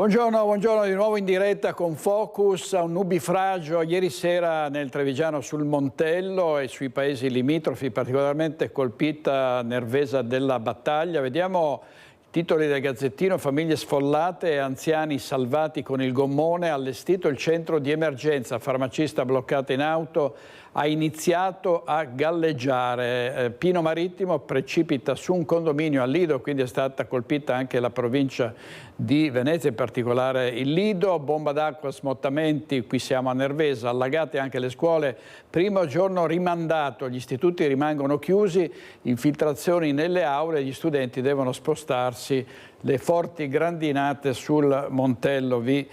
Buongiorno, buongiorno, di nuovo in diretta con Focus a un nubifragio ieri sera nel Trevigiano sul Montello e sui paesi limitrofi, particolarmente colpita Nervesa della Battaglia. Vediamo i titoli del Gazzettino: famiglie sfollate e anziani salvati con il gommone, allestito il centro di emergenza, farmacista bloccato in auto, ha iniziato a galleggiare. Pino Marittimo precipita su un condominio al Lido, quindi è stata colpita anche la provincia di Venezia, in particolare il Lido. Bomba d'acqua, smottamenti, qui siamo a Nervesa, allagate anche le scuole, primo giorno rimandato, gli istituti rimangono chiusi, infiltrazioni nelle aule, gli studenti devono spostarsi, le forti grandinate sul Montello, vi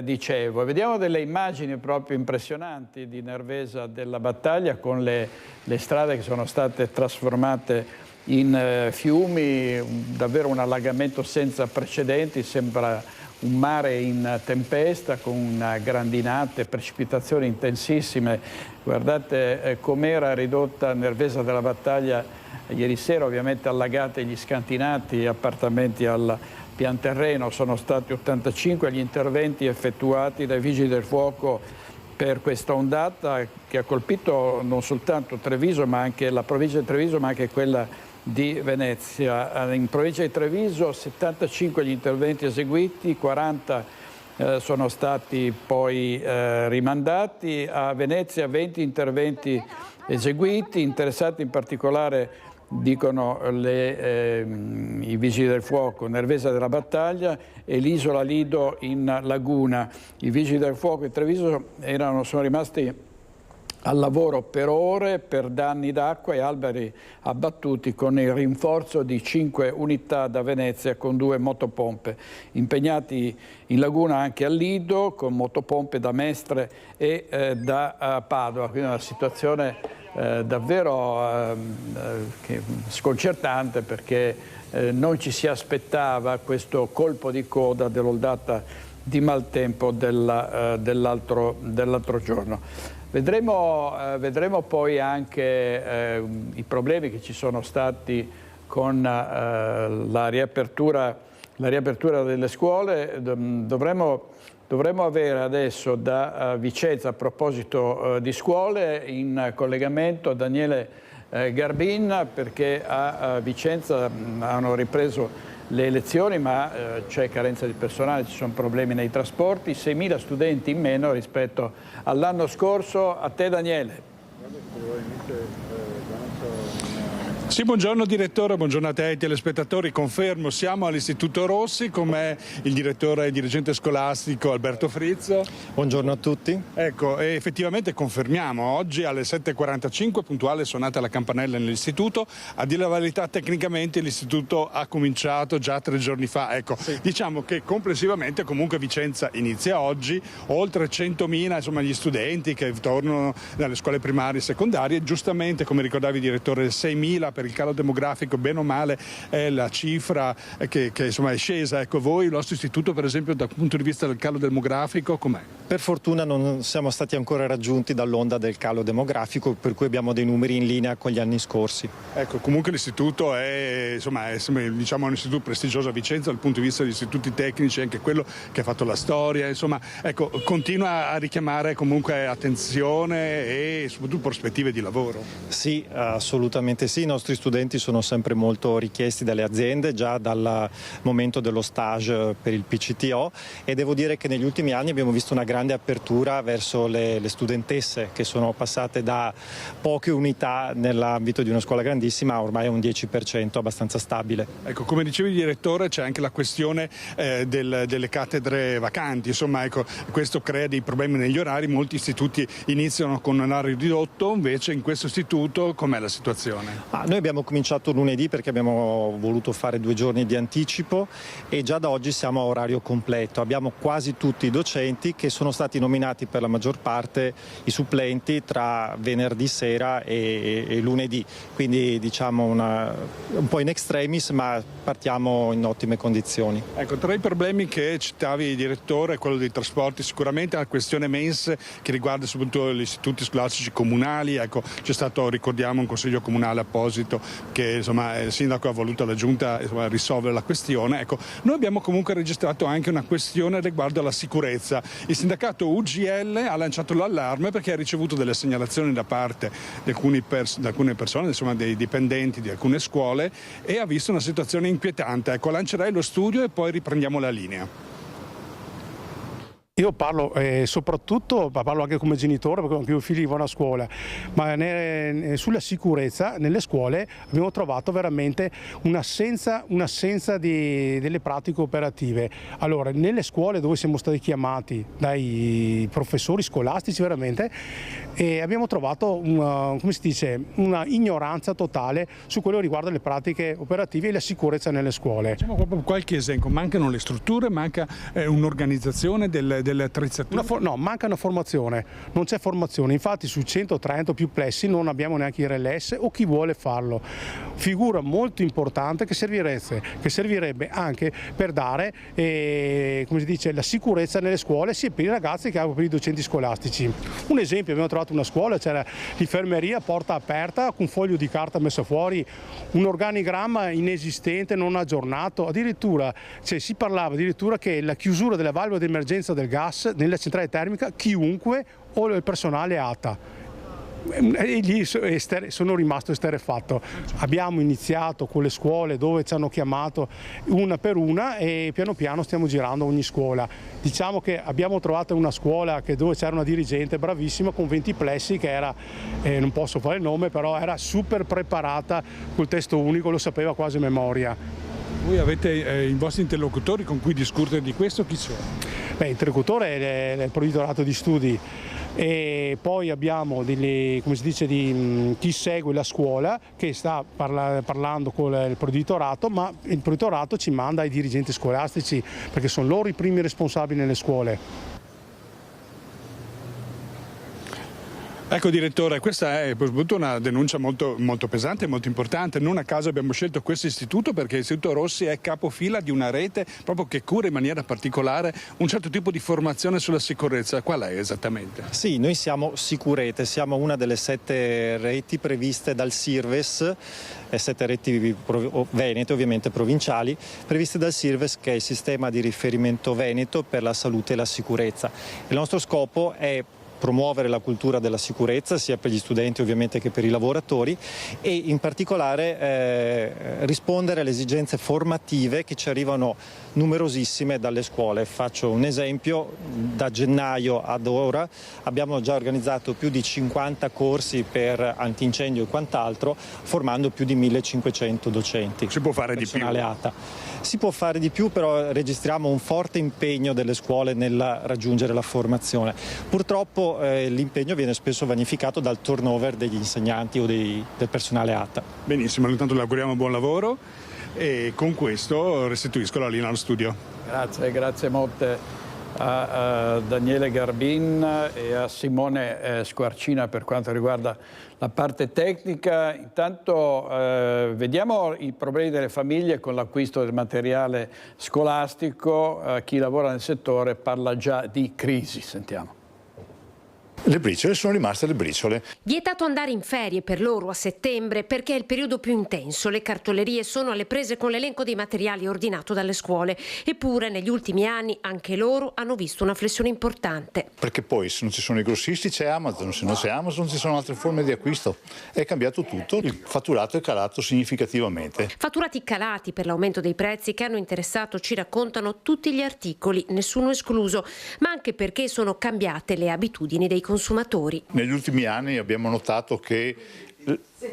dicevo. E vediamo delle immagini proprio impressionanti di Nervesa della Battaglia, con le strade che sono state trasformate in fiumi, davvero un allagamento senza precedenti, sembra un mare in tempesta con grandinate, precipitazioni intensissime. Guardate com'era ridotta Nervesa della Battaglia ieri sera, ovviamente allagate gli scantinati, appartamenti al pian terreno. Sono stati 85 gli interventi effettuati dai Vigili del Fuoco per questa ondata che ha colpito non soltanto Treviso, ma anche la provincia di Treviso, ma anche quella di Venezia. In provincia di Treviso 75 gli interventi eseguiti, 40 sono stati poi rimandati. A Venezia 20 interventi eseguiti, interessati in particolare, dicono i Vigili del Fuoco, Nervesa della Battaglia e l'isola Lido in Laguna. I Vigili del Fuoco in Treviso sono rimasti al lavoro per ore per danni d'acqua e alberi abbattuti, con il rinforzo di 5 unità da Venezia con 2 motopompe. Impegnati in Laguna anche al Lido con motopompe da Mestre e da Padova. Quindi una situazione davvero sconcertante, perché non ci si aspettava questo colpo di coda dell'ondata di maltempo dell'altro giorno. Vedremo poi anche i problemi che ci sono stati con la riapertura delle scuole. Dovremmo avere adesso da Vicenza, a proposito di scuole, in collegamento Daniele Garbin, perché a Vicenza hanno ripreso le lezioni, ma c'è carenza di personale, ci sono problemi nei trasporti, 6.000 studenti in meno rispetto all'anno scorso. A te, Daniele. Sì, buongiorno direttore, buongiorno a te e ai telespettatori. Confermo, siamo all'Istituto Rossi, con me il direttore e dirigente scolastico Alberto Frizzo. Buongiorno a tutti. Ecco, e effettivamente confermiamo, oggi alle 7:45 puntuale suonata la campanella nell'istituto. A dire la verità, tecnicamente l'istituto ha cominciato già 3 giorni fa. Ecco, sì. Diciamo che complessivamente comunque Vicenza inizia oggi, oltre 100.000 insomma gli studenti che tornano dalle scuole primarie e secondarie. Giustamente, come ricordavi direttore, 6.000 per il calo demografico, bene o male è la cifra che insomma è scesa. Ecco, voi, il vostro istituto per esempio, dal punto di vista del calo demografico com'è? Per fortuna non siamo stati ancora raggiunti dall'onda del calo demografico, per cui abbiamo dei numeri in linea con gli anni scorsi. Ecco, comunque l'istituto è diciamo un istituto prestigioso a Vicenza dal punto di vista degli istituti tecnici, anche quello che ha fatto la storia, insomma, ecco, continua a richiamare comunque attenzione e soprattutto prospettive di lavoro. Sì, assolutamente sì. I nostri studenti sono sempre molto richiesti dalle aziende, già dal momento dello stage per il PCTO, e devo dire che negli ultimi anni abbiamo visto una grande apertura verso le studentesse, che sono passate da poche unità nell'ambito di una scuola grandissima a ormai un 10% abbastanza stabile. Ecco, come dicevi direttore, c'è anche la questione delle cattedre vacanti, insomma, ecco, questo crea dei problemi negli orari. Molti istituti iniziano con un orario ridotto, invece in questo istituto com'è la situazione? Noi abbiamo cominciato lunedì perché abbiamo voluto fare 2 giorni di anticipo, e già da oggi siamo a orario completo. Abbiamo quasi tutti i docenti, che sono stati nominati per la maggior parte i supplenti tra venerdì sera e lunedì, quindi diciamo un po' in extremis, ma partiamo in ottime condizioni. Ecco, tra i problemi che citavi direttore, quello dei trasporti, sicuramente la questione MENS che riguarda soprattutto gli istituti scolastici comunali. Ecco, c'è stato, ricordiamo, un consiglio comunale apposito visto che insomma, il sindaco ha voluto la giunta risolvere la questione. Ecco, noi abbiamo comunque registrato anche una questione riguardo alla sicurezza. Il sindacato UGL ha lanciato l'allarme perché ha ricevuto delle segnalazioni da parte di alcune persone, insomma dei dipendenti di alcune scuole, e ha visto una situazione inquietante. Ecco, lancerei lo studio e poi riprendiamo la linea. Io parlo soprattutto, parlo anche come genitore perché anche i miei figli vanno a scuola, ma sulla sicurezza nelle scuole abbiamo trovato veramente un'assenza delle pratiche operative. Allora, nelle scuole dove siamo stati chiamati dai professori scolastici veramente, abbiamo trovato una ignoranza totale su quello che riguarda le pratiche operative e la sicurezza nelle scuole. Facciamo proprio qualche esempio: mancano le strutture, manca un'organizzazione delle attrezzature? No, manca una formazione, non c'è formazione, infatti su 130 più plessi non abbiamo neanche il RLS o chi vuole farlo. Figura molto importante che servirebbe anche per dare la sicurezza nelle scuole sia per i ragazzi che per i docenti scolastici. Un esempio: abbiamo trovato una scuola, c'era l'infermeria porta aperta con un foglio di carta messo fuori, un organigramma inesistente, non aggiornato, addirittura si parlava addirittura che la chiusura della valvola di emergenza del gas nella centrale termica chiunque o il personale ATA. E lì sono rimasto esterrefatto. Abbiamo iniziato con le scuole dove ci hanno chiamato una per una e piano piano stiamo girando ogni scuola. Diciamo che abbiamo trovato una scuola dove c'era una dirigente bravissima con 20 plessi che era, non posso fare il nome, però era super preparata col testo unico, lo sapeva quasi a memoria. Voi avete i vostri interlocutori con cui discutere di questo? Chi sono? L'interlocutore è il provveditorato di studi e poi abbiamo chi segue la scuola che sta parlando con il provveditorato, ma il provveditorato ci manda ai dirigenti scolastici perché sono loro i primi responsabili nelle scuole. Ecco direttore, questa è una denuncia molto, molto pesante e molto importante. Non a caso abbiamo scelto questo istituto, perché l'Istituto Rossi è capofila di una rete proprio che cura in maniera particolare un certo tipo di formazione sulla sicurezza. Qual è esattamente? Sì, noi siamo Sicurete, siamo una delle 7 reti previste dal SIRVES, 7 reti venete, ovviamente provinciali, previste dal SIRVES, che è il sistema di riferimento veneto per la salute e la sicurezza. Il nostro scopo è promuovere la cultura della sicurezza sia per gli studenti ovviamente che per i lavoratori e in particolare rispondere alle esigenze formative che ci arrivano numerosissime dalle scuole. Faccio un esempio: da gennaio ad ora abbiamo già organizzato più di 50 corsi per antincendio e quant'altro, formando più di 1500 docenti. Si può fare di più? ATA. Si può fare di più, però registriamo un forte impegno delle scuole nel raggiungere la formazione. Purtroppo l'impegno viene spesso vanificato dal turnover degli insegnanti o del personale ATA. Benissimo, intanto le auguriamo buon lavoro e con questo restituisco la linea allo studio. Grazie molte a Daniele Garbin e a Simone Squarcina per quanto riguarda la parte tecnica. Intanto vediamo i problemi delle famiglie con l'acquisto del materiale scolastico. Chi lavora nel settore parla già di crisi. Sentiamo. Le briciole sono rimaste le briciole. Vietato andare in ferie per loro a settembre perché è il periodo più intenso. Le cartolerie sono alle prese con l'elenco dei materiali ordinato dalle scuole. Eppure negli ultimi anni anche loro hanno visto una flessione importante. Perché poi se non ci sono i grossisti c'è Amazon, se non c'è Amazon ci sono altre forme di acquisto. È cambiato tutto, il fatturato è calato significativamente. Fatturati calati per l'aumento dei prezzi che hanno interessato, ci raccontano, tutti gli articoli, nessuno escluso, ma anche perché sono cambiate le abitudini dei consumatori. Negli ultimi anni abbiamo notato che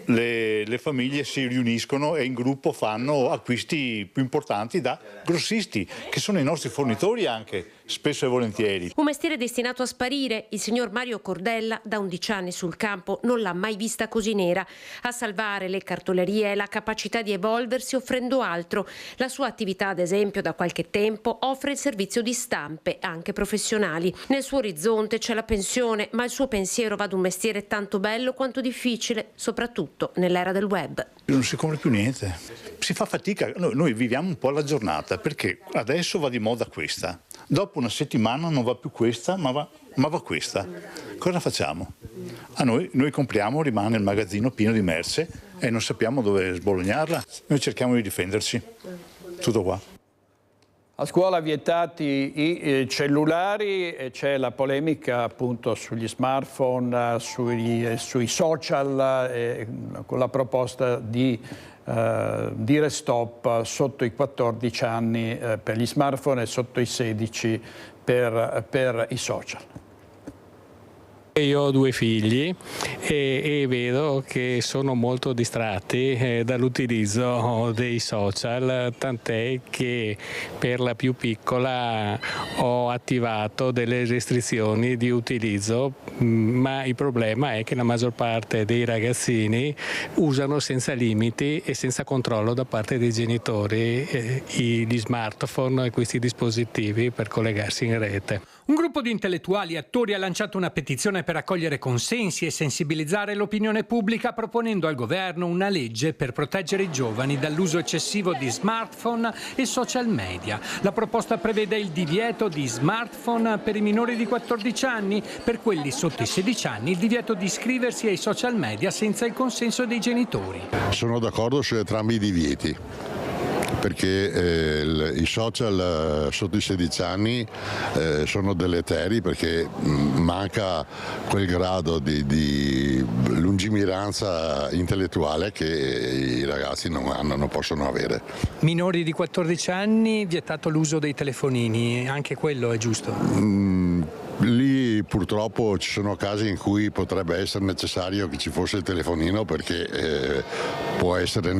le famiglie si riuniscono e in gruppo fanno acquisti più importanti da grossisti, che sono i nostri fornitori anche, spesso e volentieri. Un mestiere destinato a sparire. Il signor Mario Cordella, da 11 anni sul campo, non l'ha mai vista così nera. A salvare le cartolerie è la capacità di evolversi offrendo altro. La sua attività, ad esempio, da qualche tempo offre il servizio di stampe, anche professionali. Nel suo orizzonte c'è la pensione, ma il suo pensiero va ad un mestiere tanto bello quanto difficile, soprattutto nell'era del web. Non si compra più niente, si fa fatica. Noi viviamo un po' alla giornata, perché adesso va di moda questa, dopo una settimana non va più questa, ma va questa. Cosa facciamo? Noi compriamo, rimane il magazzino pieno di merce e non sappiamo dove sbolognarla. Noi cerchiamo di difenderci, tutto qua. A scuola vietati i cellulari e c'è la polemica appunto sugli smartphone, sui social, con la proposta di dire stop sotto i 14 anni per gli smartphone e sotto i 16 per i social. Io ho 2 figli e vedo che sono molto distratti dall'utilizzo dei social, tant'è che per la più piccola ho attivato delle restrizioni di utilizzo, ma il problema è che la maggior parte dei ragazzini usano senza limiti e senza controllo da parte dei genitori gli smartphone e questi dispositivi per collegarsi in rete. Un gruppo di intellettuali e attori ha lanciato una petizione per raccogliere consensi e sensibilizzare l'opinione pubblica proponendo al governo una legge per proteggere i giovani dall'uso eccessivo di smartphone e social media. La proposta prevede il divieto di smartphone per i minori di 14 anni, per quelli sotto i 16 anni il divieto di iscriversi ai social media senza il consenso dei genitori. Sono d'accordo su entrambi i divieti, perché i social sotto i 16 anni sono deleteri, perché manca quel grado di lungimiranza intellettuale che i ragazzi non possono avere. Minori di 14 anni, vietato l'uso dei telefonini, anche quello è giusto? Lì purtroppo ci sono casi in cui potrebbe essere necessario che ci fosse il telefonino, perché può essere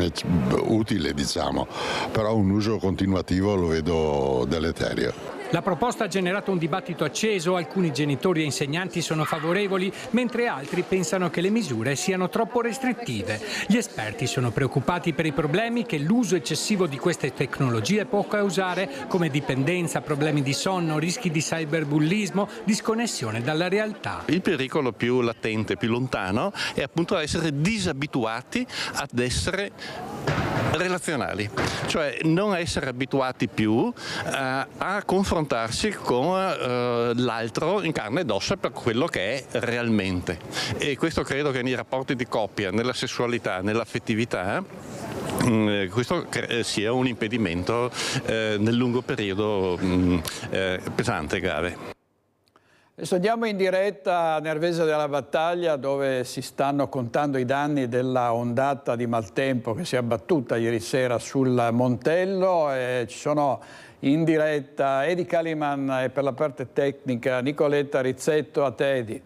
utile, diciamo, però un uso continuativo lo vedo deleterio. La proposta ha generato un dibattito acceso, alcuni genitori e insegnanti sono favorevoli, mentre altri pensano che le misure siano troppo restrittive. Gli esperti sono preoccupati per i problemi che l'uso eccessivo di queste tecnologie può causare, come dipendenza, problemi di sonno, rischi di cyberbullismo, disconnessione dalla realtà. Il pericolo più latente, più lontano, è appunto essere disabituati ad essere relazionali, cioè non essere abituati più a confrontarsi con l'altro in carne ed ossa per quello che è realmente, e questo credo che nei rapporti di coppia, nella sessualità, nell'affettività questo sia un impedimento nel lungo periodo pesante e grave. Adesso andiamo in diretta a Nervesa della Battaglia, dove si stanno contando i danni della ondata di maltempo che si è abbattuta ieri sera sul Montello. Ci sono in diretta Edi Caliman e per la parte tecnica Nicoletta Rizzetto. A te, Edi.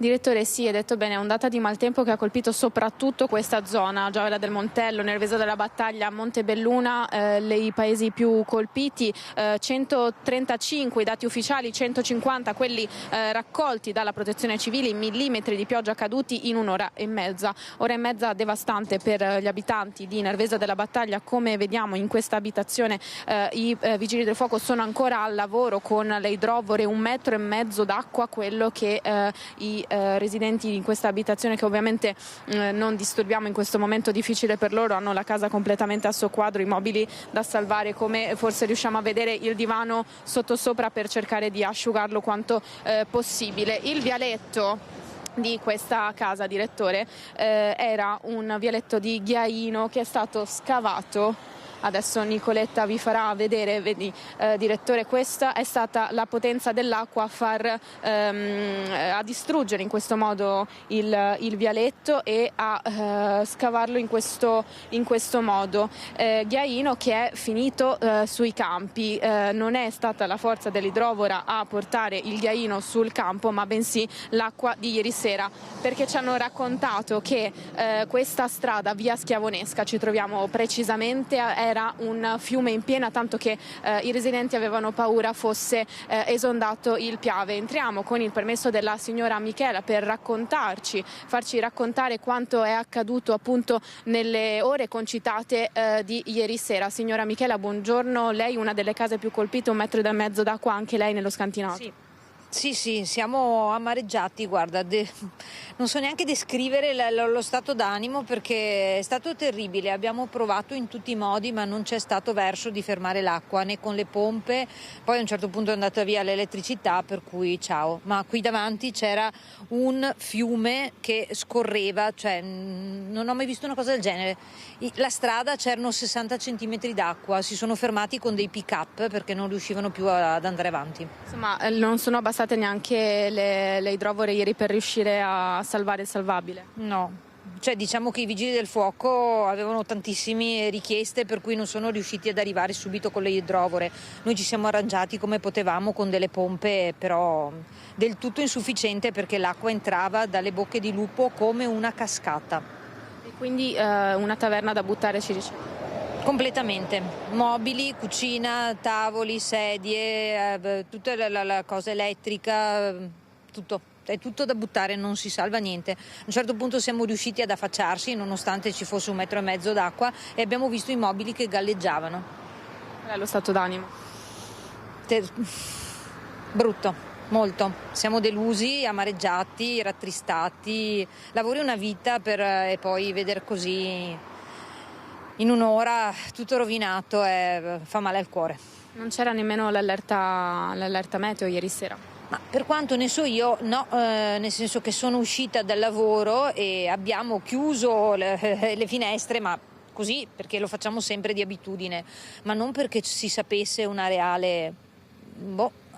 Direttore, sì, hai detto bene, è ondata di maltempo che ha colpito soprattutto questa zona, Gioia del Montello, Nervesa della Battaglia, Montebelluna, i paesi più colpiti, 135 i dati ufficiali, 150 quelli raccolti dalla Protezione Civile, millimetri di pioggia caduti in un'ora e mezza. Ora e mezza devastante per gli abitanti di Nervesa della Battaglia. Come vediamo in questa abitazione i vigili del fuoco sono ancora al lavoro con le idrovore, 1,5 metri d'acqua, quello che i residenti in questa abitazione, che ovviamente non disturbiamo in questo momento difficile per loro, hanno la casa completamente a soqquadro, i mobili da salvare, come forse riusciamo a vedere il divano sottosopra per cercare di asciugarlo quanto possibile. Il vialetto di questa casa, direttore, era un vialetto di ghiaino che è stato scavato. Adesso Nicoletta vi farà vedere, vedi direttore, questa è stata la potenza dell'acqua a distruggere in questo modo il vialetto e a scavarlo in questo modo. Ghiaino che è finito sui campi, non è stata la forza dell'idrovora a portare il ghiaino sul campo, ma bensì l'acqua di ieri sera, perché ci hanno raccontato che questa strada, via Schiavonesca, ci troviamo precisamente, era un fiume in piena, tanto che i residenti avevano paura fosse esondato il Piave. Entriamo con il permesso della signora Michela per farci raccontare quanto è accaduto appunto nelle ore concitate di ieri sera. Signora Michela, buongiorno. Lei, una delle case più colpite, 1,5 metri d'acqua, anche lei nello scantinato. Sì. Sì, siamo amareggiati, guarda, non so neanche descrivere lo stato d'animo perché è stato terribile, abbiamo provato in tutti i modi ma non c'è stato verso di fermare l'acqua né con le pompe, poi a un certo punto è andata via l'elettricità per cui ciao, ma qui davanti c'era un fiume che scorreva, cioè non ho mai visto una cosa del genere, la strada c'erano 60 centimetri d'acqua, si sono fermati con dei pick up perché non riuscivano più ad andare avanti. Insomma, non sono bastate neanche le idrovore ieri per riuscire a salvare il salvabile? No, cioè diciamo che i vigili del fuoco avevano tantissime richieste per cui non sono riusciti ad arrivare subito con le idrovore. Noi ci siamo arrangiati come potevamo con delle pompe, però del tutto insufficiente perché l'acqua entrava dalle bocche di lupo come una cascata. E quindi una taverna da buttare, ci dice? Completamente, mobili, cucina, tavoli, sedie, tutta la cosa elettrica, tutto. È tutto da buttare, non si salva niente. A un certo punto siamo riusciti ad affacciarsi nonostante ci fosse 1,5 metri d'acqua e abbiamo visto i mobili che galleggiavano. Qual è lo stato d'animo? Brutto, molto. Siamo delusi, amareggiati, rattristati. Lavori una vita e poi vedere così in un'ora tutto rovinato fa male al cuore. Non c'era nemmeno l'allerta meteo ieri sera? Ma per quanto ne so io, no, nel senso che sono uscita dal lavoro e abbiamo chiuso le finestre, ma così perché lo facciamo sempre di abitudine, ma non perché si sapesse una reale...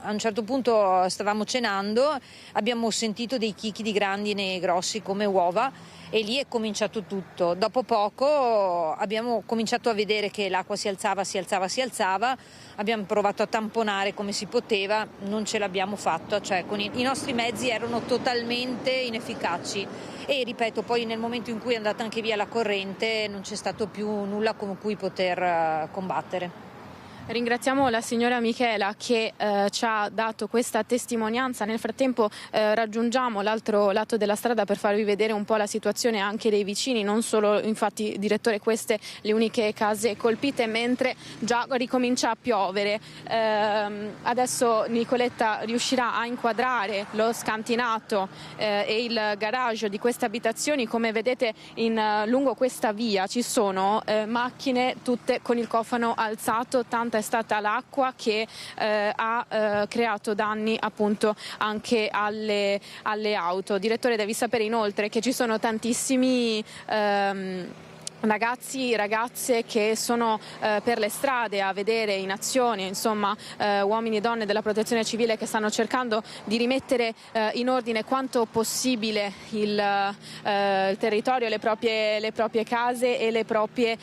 A un certo punto stavamo cenando, abbiamo sentito dei chicchi di grandine grossi come uova e lì è cominciato tutto. Dopo poco abbiamo cominciato a vedere che l'acqua si alzava, abbiamo provato a tamponare come si poteva, non ce l'abbiamo fatto, cioè i nostri mezzi erano totalmente inefficaci e ripeto, poi nel momento in cui è andata anche via la corrente non c'è stato più nulla con cui poter combattere. Ringraziamo la signora Michela che ci ha dato questa testimonianza. Nel frattempo raggiungiamo l'altro lato della strada per farvi vedere un po' la situazione anche dei vicini, non solo, infatti direttore, queste le uniche case colpite, mentre già ricomincia a piovere. Adesso Nicoletta riuscirà a inquadrare lo scantinato e il garage di queste abitazioni. Come vedete lungo questa via ci sono macchine tutte con il cofano alzato, tanta è stata l'acqua che ha creato danni appunto anche alle auto. Direttore, devi sapere inoltre che ci sono tantissimi ragazzi, ragazze che sono per le strade a vedere in azione, insomma uomini e donne della protezione civile che stanno cercando di rimettere in ordine quanto possibile il territorio, le proprie case e le proprie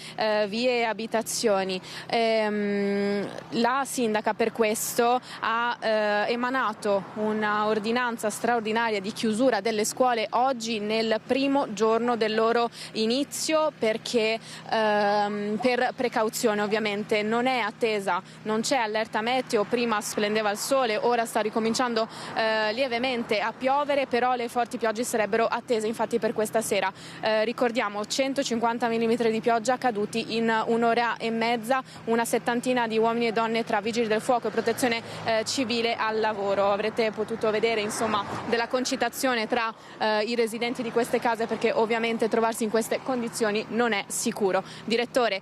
vie e abitazioni. La sindaca per questo ha emanato una ordinanza straordinaria di chiusura delle scuole oggi nel primo giorno del loro inizio, perché per precauzione ovviamente non è attesa, non c'è allerta meteo, prima splendeva il sole, ora sta ricominciando lievemente a piovere, però le forti piogge sarebbero attese infatti per questa sera. Ricordiamo 150 mm di pioggia caduti in un'ora e mezza, una settantina di uomini e donne tra vigili del fuoco e protezione civile al lavoro. Avrete potuto vedere insomma della concitazione tra i residenti di queste case, perché ovviamente trovarsi in queste condizioni non è sicuro. Direttore,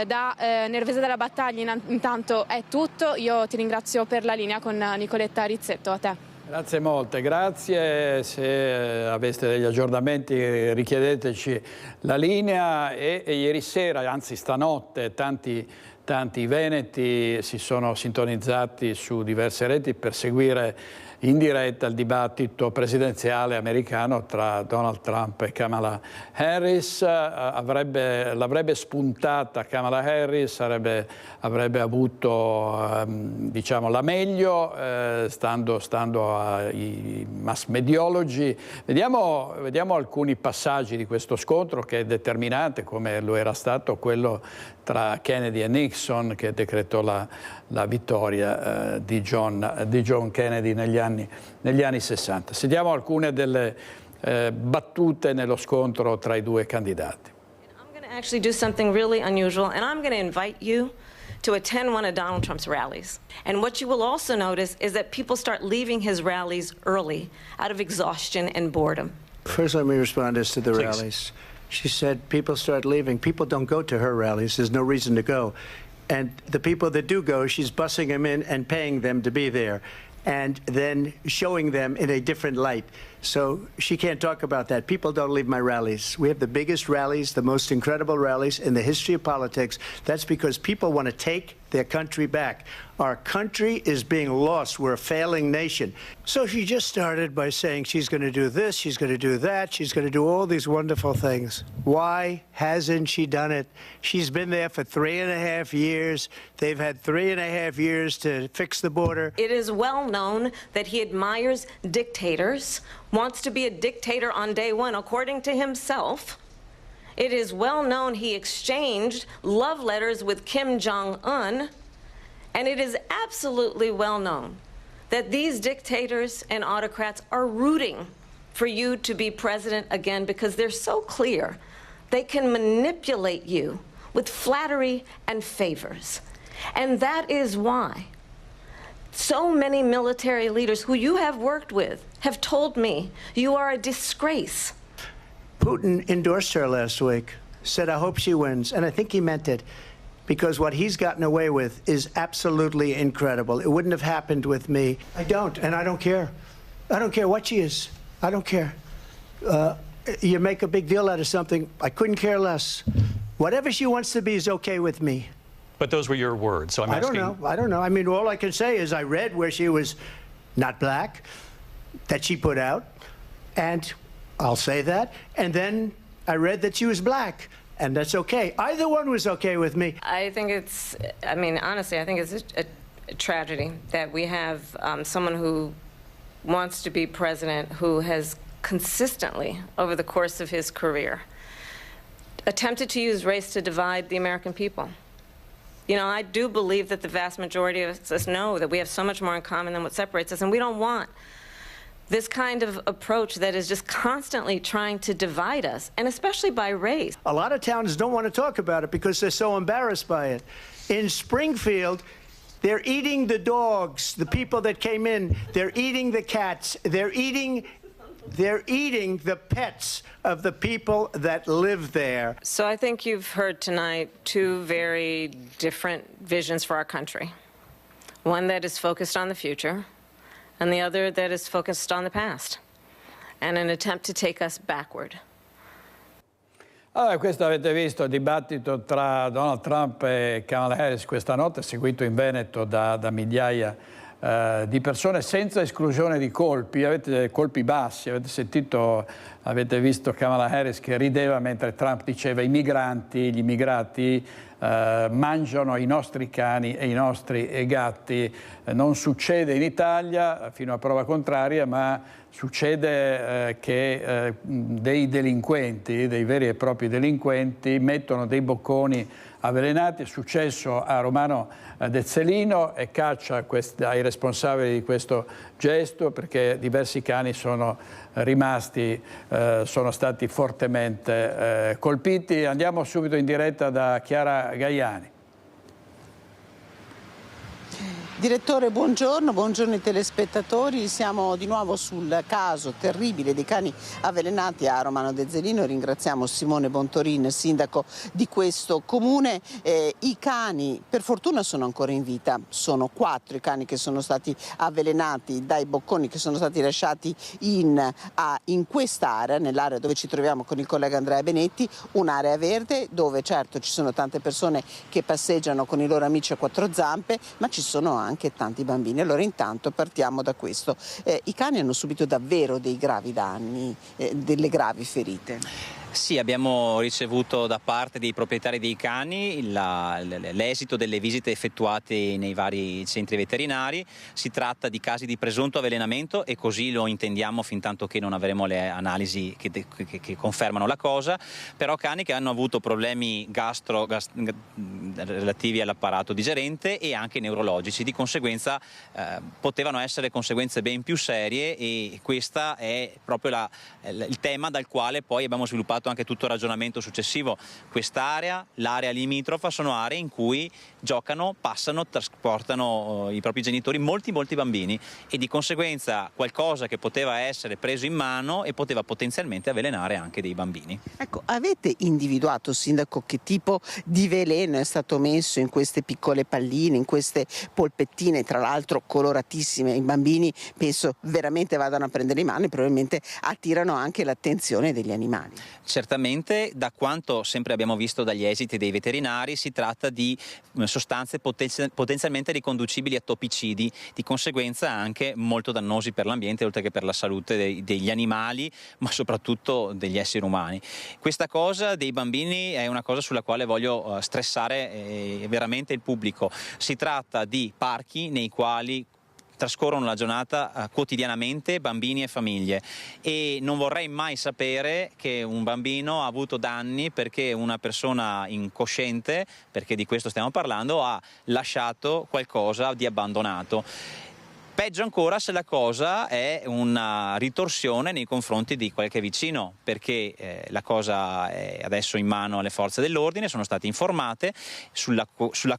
da Nervesa della Battaglia intanto è tutto, io ti ringrazio per la linea con Nicoletta Rizzetto, a te. Grazie molte, grazie, se aveste degli aggiornamenti richiedeteci la linea e ieri sera, anzi stanotte, tanti veneti si sono sintonizzati su diverse reti per seguire in diretta il dibattito presidenziale americano tra Donald Trump e Kamala Harris. L'avrebbe spuntata Kamala Harris, avrebbe avuto diciamo, la meglio stando ai mass mediologi. Vediamo alcuni passaggi di questo scontro che è determinante, come lo era stato quello tra Kennedy e Nixon, che decretò la vittoria di John Kennedy negli anni 60. Sentiamo alcune delle battute nello scontro tra i due candidati. I'm going to actually do something really unusual, and I'm going to invite you to attend one of Donald Trump's rallies. And what you will also notice is that people start leaving his rallies early out of exhaustion and boredom. First, let me respond as to the rallies. She said people start leaving. People don't go to her rallies. There's no reason to go. And the people that do go, she's bussing them in and paying them to be there, and then showing them in a different light. So she can't talk about that. People don't leave my rallies. We have the biggest rallies, the most incredible rallies in the history of politics. That's because people want to take their country back. Our country is being lost. We're a failing nation. So she just started by saying she's going to do this, she's going to do that, she's going to do all these wonderful things. Why hasn't she done it? She's been there for 3.5 years. They've had 3.5 years to fix the border. It is well known that he admires dictators, wants to be a dictator on day one, according to himself. It is well known he exchanged love letters with Kim Jong-un, and it is absolutely well known that these dictators and autocrats are rooting for you to be president again because they're so clear they can manipulate you with flattery and favors. And that is why so many military leaders who you have worked with have told me you are a disgrace. Putin endorsed her last week, said, I hope she wins. And I think he meant it, because what he's gotten away with is absolutely incredible. It wouldn't have happened with me. I don't, and I don't care. I don't care what she is. I don't care. You make a big deal out of something, I couldn't care less. Whatever she wants to be is okay with me. But those were your words, so I'm asking... I don't know. I mean, all I can say is I read where she was not black, that she put out, and I'll say that. And then I read that she was black, and that's okay. Either one was okay with me. I think it's, I mean, honestly, I think it's a tragedy that we have someone who wants to be president who has consistently, over the course of his career, attempted to use race to divide the American people. You know, I do believe that the vast majority of us know that we have so much more in common than what separates us, and we don't want this kind of approach that is just constantly trying to divide us, and especially by race. A lot of towns don't want to talk about it because they're so embarrassed by it. In Springfield, they're eating the dogs, the people that came in. They're eating the cats. They're eating the pets of the people that live there. So I think you've heard tonight two very different visions for our country. One that is focused on the future, and the other that is focused on the past, and an attempt to take us backward. Allora, questo avete visto, il dibattito tra Donald Trump e Kamala Harris questa notte, seguito in Veneto da migliaia di persone, senza esclusione di colpi, avete colpi bassi, avete sentito, avete visto Kamala Harris che rideva mentre Trump diceva gli immigrati mangiano i nostri cani e i nostri gatti. Non succede in Italia, fino a prova contraria, ma succede che dei delinquenti, dei veri e propri delinquenti, mettono dei bocconi avvelenati. È successo a Romano Dezzelino e caccia ai responsabili di questo gesto, perché diversi cani sono stati fortemente colpiti. Andiamo subito in diretta da Chiara Gaiani. Direttore, buongiorno ai telespettatori. Siamo di nuovo sul caso terribile dei cani avvelenati a Romano Dezzelino. Ringraziamo Simone Bontorin, sindaco di questo comune. I cani per fortuna sono ancora in vita, sono 4 i cani che sono stati avvelenati dai bocconi che sono stati lasciati in quest'area, nell'area dove ci troviamo con il collega Andrea Benetti, un'area verde dove certo ci sono tante persone che passeggiano con i loro amici a 4 zampe, ma ci sono anche tanti bambini. Allora intanto partiamo da questo. I cani hanno subito davvero dei gravi danni, delle gravi ferite. Sì, abbiamo ricevuto da parte dei proprietari dei cani l'esito delle visite effettuate nei vari centri veterinari. Si tratta di casi di presunto avvelenamento e così lo intendiamo fin tanto che non avremo le analisi che confermano la cosa, però cani che hanno avuto problemi relativi all'apparato digerente e anche neurologici, di conseguenza potevano essere conseguenze ben più serie, e questo è proprio il tema dal quale poi abbiamo sviluppato fatto anche tutto il ragionamento successivo. Quest'area, l'area limitrofa, sono aree in cui giocano, passano, trasportano i propri genitori molti bambini, e di conseguenza qualcosa che poteva essere preso in mano e poteva potenzialmente avvelenare anche dei bambini. Ecco, avete individuato, sindaco, che tipo di veleno è stato messo in queste piccole palline, in queste polpettine, tra l'altro coloratissime? I bambini penso veramente vadano a prendere in mano e probabilmente attirano anche l'attenzione degli animali. Certamente, da quanto sempre abbiamo visto dagli esiti dei veterinari, si tratta di sostanze potenzialmente riconducibili a topicidi, di conseguenza anche molto dannosi per l'ambiente oltre che per la salute degli animali, ma soprattutto degli esseri umani. Questa cosa dei bambini è una cosa sulla quale voglio stressare veramente il pubblico. Si tratta di parchi nei quali trascorrono la giornata quotidianamente bambini e famiglie, e non vorrei mai sapere che un bambino ha avuto danni perché una persona incosciente, perché di questo stiamo parlando, ha lasciato qualcosa di abbandonato. Peggio ancora se la cosa è una ritorsione nei confronti di qualche vicino, perché la cosa è adesso in mano alle forze dell'ordine, sono state informate, sulla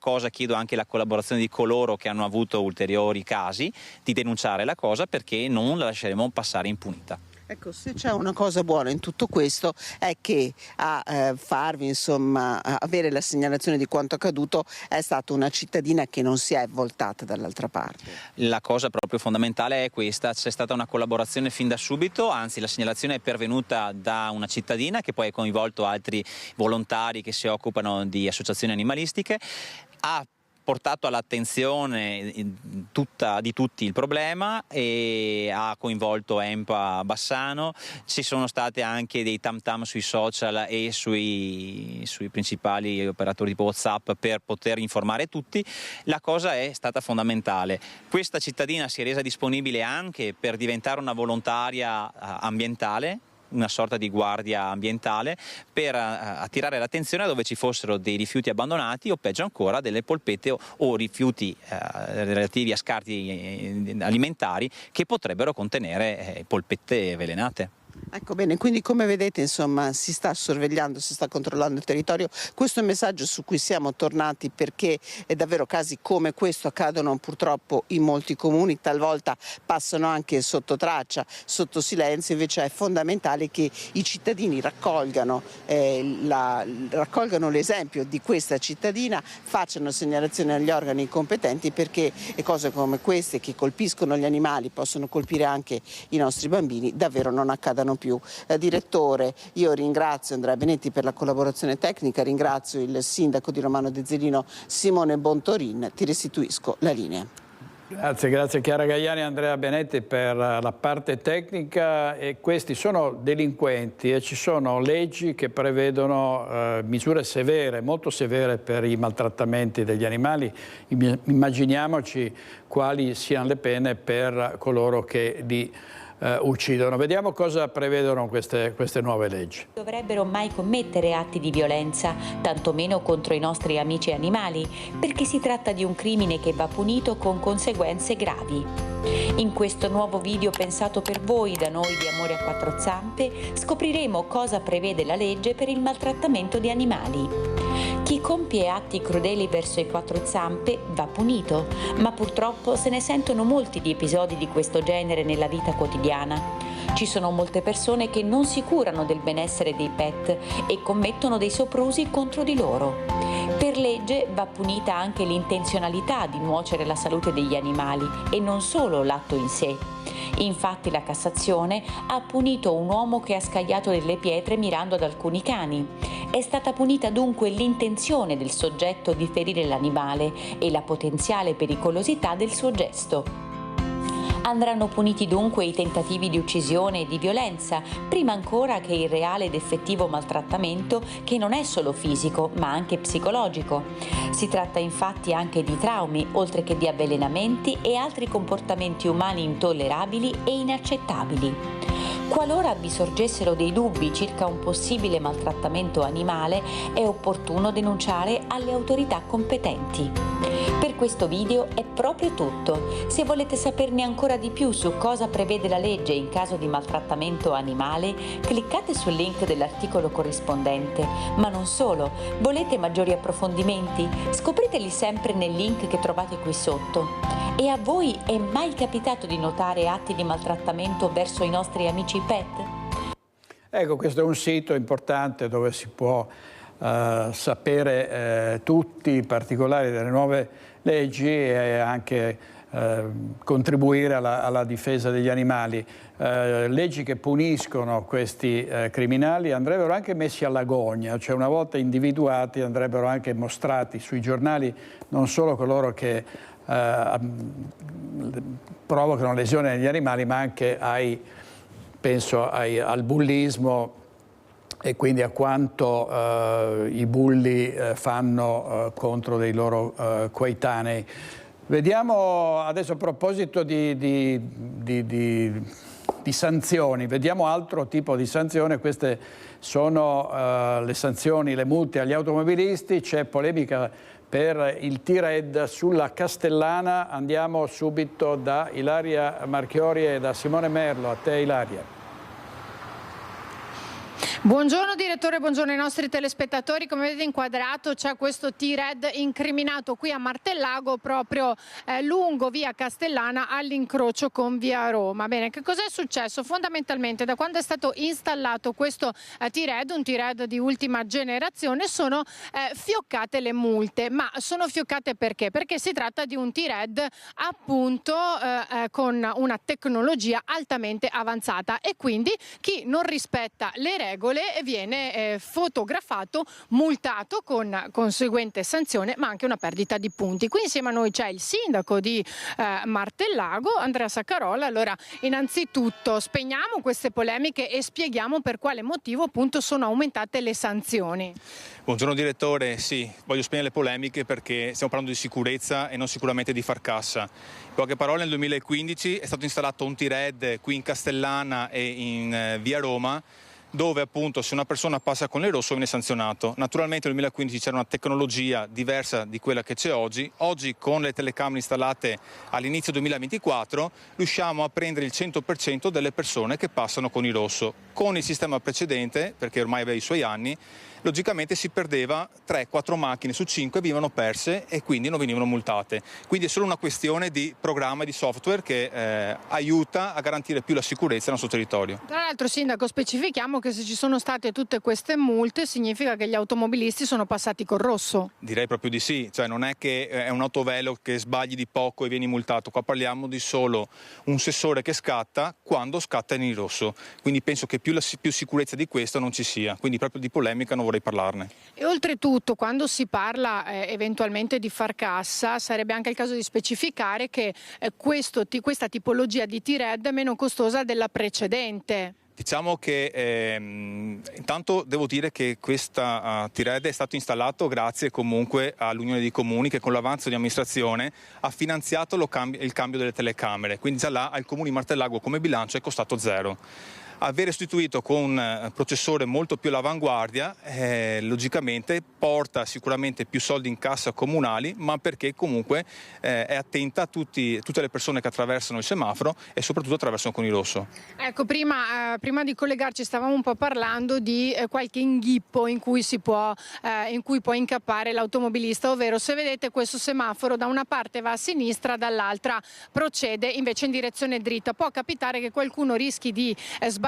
cosa chiedo anche la collaborazione di coloro che hanno avuto ulteriori casi di denunciare la cosa, perché non la lasceremo passare impunita. Ecco, se c'è una cosa buona in tutto questo è che a farvi insomma avere la segnalazione di quanto accaduto è stata una cittadina che non si è voltata dall'altra parte. La cosa proprio fondamentale è questa: c'è stata una collaborazione fin da subito, anzi la segnalazione è pervenuta da una cittadina che poi ha coinvolto altri volontari che si occupano di associazioni animalistiche, ha portato all'attenzione di tutti il problema e ha coinvolto EMPA Bassano. Ci sono state anche dei tam tam sui social e sui principali operatori tipo WhatsApp per poter informare tutti. La cosa è stata fondamentale. Questa cittadina si è resa disponibile anche per diventare una volontaria ambientale, una sorta di guardia ambientale, per attirare l'attenzione dove ci fossero dei rifiuti abbandonati o peggio ancora delle polpette o rifiuti relativi a scarti alimentari che potrebbero contenere polpette avvelenate. Ecco, bene, quindi come vedete insomma si sta sorvegliando, si sta controllando il territorio. Questo è un messaggio su cui siamo tornati perché è davvero casi come questo accadono purtroppo in molti comuni, talvolta passano anche sotto traccia, sotto silenzio. Invece è fondamentale che i cittadini raccolgano l'esempio di questa cittadina, facciano segnalazione agli organi competenti, perché cose come queste che colpiscono gli animali, possono colpire anche i nostri bambini, davvero non accadano più. Direttore, io ringrazio Andrea Benetti per la collaborazione tecnica, ringrazio il sindaco di Romano Dezzelino Simone Bontorin, ti restituisco la linea. Grazie Chiara Gaiani e Andrea Benetti per la parte tecnica. E questi sono delinquenti e ci sono leggi che prevedono misure severe, molto severe per i maltrattamenti degli animali. Immaginiamoci quali siano le pene per coloro che li uccidono. Vediamo cosa prevedono queste nuove leggi. Dovrebbero mai commettere atti di violenza, tantomeno contro i nostri amici animali, perché si tratta di un crimine che va punito con conseguenze gravi. In questo nuovo video pensato per voi da noi di Amore a Quattro Zampe scopriremo cosa prevede la legge per il maltrattamento di animali. Chi compie atti crudeli verso i quattro zampe va punito, ma purtroppo se ne sentono molti di episodi di questo genere nella vita quotidiana. Ci sono molte persone che non si curano del benessere dei pet e commettono dei soprusi contro di loro. Per legge va punita anche l'intenzionalità di nuocere la salute degli animali e non solo l'atto in sé. Infatti la Cassazione ha punito un uomo che ha scagliato delle pietre mirando ad alcuni cani. È stata punita dunque l'intenzione del soggetto di ferire l'animale e la potenziale pericolosità del suo gesto. Andranno puniti dunque i tentativi di uccisione e di violenza, prima ancora che il reale ed effettivo maltrattamento, che non è solo fisico ma anche psicologico. Si tratta infatti anche di traumi, oltre che di avvelenamenti e altri comportamenti umani intollerabili e inaccettabili. Qualora vi sorgessero dei dubbi circa un possibile maltrattamento animale, è opportuno denunciare alle autorità competenti. Per questo video è proprio tutto. Se volete saperne ancora di più su cosa prevede la legge in caso di maltrattamento animale, cliccate sul link dell'articolo corrispondente. Ma non solo, volete maggiori approfondimenti? Scopriteli sempre nel link che trovate qui sotto. E a voi è mai capitato di notare atti di maltrattamento verso i nostri amici pet? Ecco, questo è un sito importante dove si può sapere tutti i particolari delle nuove leggi e anche contribuire alla difesa degli animali. Leggi che puniscono questi criminali andrebbero anche messi alla gogna, cioè una volta individuati andrebbero anche mostrati sui giornali non solo coloro che provocano lesioni agli animali, ma anche penso al bullismo e quindi a quanto i bulli fanno contro dei loro coetanei. Vediamo adesso, a proposito di sanzioni, vediamo altro tipo di sanzione. Queste sono le sanzioni, le multe agli automobilisti. C'è polemica per il T-Red sulla Castellana. Andiamo subito da Ilaria Marchiori e da Simone Merlo. A te, Ilaria. Buongiorno direttore, buongiorno ai nostri telespettatori. Come vedete inquadrato c'è questo T-Red incriminato qui a Martellago, proprio lungo via Castellana all'incrocio con via Roma. Bene, che cos'è successo? Fondamentalmente da quando è stato installato questo T-Red, un T-Red di ultima generazione, sono fioccate le multe. Ma sono fioccate perché? Perché si tratta di un T-Red appunto con una tecnologia altamente avanzata e quindi chi non rispetta le regole viene fotografato, multato con conseguente sanzione, ma anche una perdita di punti. Qui insieme a noi c'è il sindaco di Martellago, Andrea Saccarola. Allora, innanzitutto spegniamo queste polemiche e spieghiamo per quale motivo appunto sono aumentate le sanzioni. Buongiorno direttore, sì, voglio spegnere le polemiche perché stiamo parlando di sicurezza e non sicuramente di far cassa. In poche parole, nel 2015 è stato installato un T-Red qui in Castellana e in via Roma, dove appunto se una persona passa con il rosso viene sanzionato. Naturalmente nel 2015 c'era una tecnologia diversa di quella che c'è oggi. Oggi con le telecamere installate all'inizio 2024 riusciamo a prendere il 100% delle persone che passano con il rosso. Con il sistema precedente, perché ormai aveva i suoi anni, logicamente si perdeva 3-4 macchine su 5 venivano perse e quindi non venivano multate. Quindi è solo una questione di programma e di software che aiuta a garantire più la sicurezza nel nostro territorio. Tra l'altro, sindaco, specifichiamo che se ci sono state tutte queste multe significa che gli automobilisti sono passati col rosso. Direi proprio di sì, cioè non è che è un autovelo che sbagli di poco e vieni multato, qua parliamo di solo un sensore che scatta quando scatta in rosso, quindi penso che più sicurezza di questo non ci sia, quindi proprio di polemica non vorrei parlarne. E oltretutto, quando si parla eventualmente di far cassa, sarebbe anche il caso di specificare che questa tipologia di T-Red è meno costosa della precedente. Diciamo che intanto devo dire che questa T-Red è stato installato grazie comunque all'Unione dei Comuni che con l'avanzo di amministrazione ha finanziato il cambio delle telecamere, quindi già là al Comune di Martellago come bilancio è costato zero. Avere sostituito con un processore molto più all'avanguardia logicamente porta sicuramente più soldi in cassa comunali, ma perché comunque è attenta a tutte le persone che attraversano il semaforo e soprattutto attraversano con il rosso. Ecco, prima di collegarci stavamo un po' parlando di qualche inghippo in cui può incappare l'automobilista, ovvero se vedete questo semaforo da una parte va a sinistra, dall'altra procede invece in direzione dritta. Può capitare che qualcuno rischi di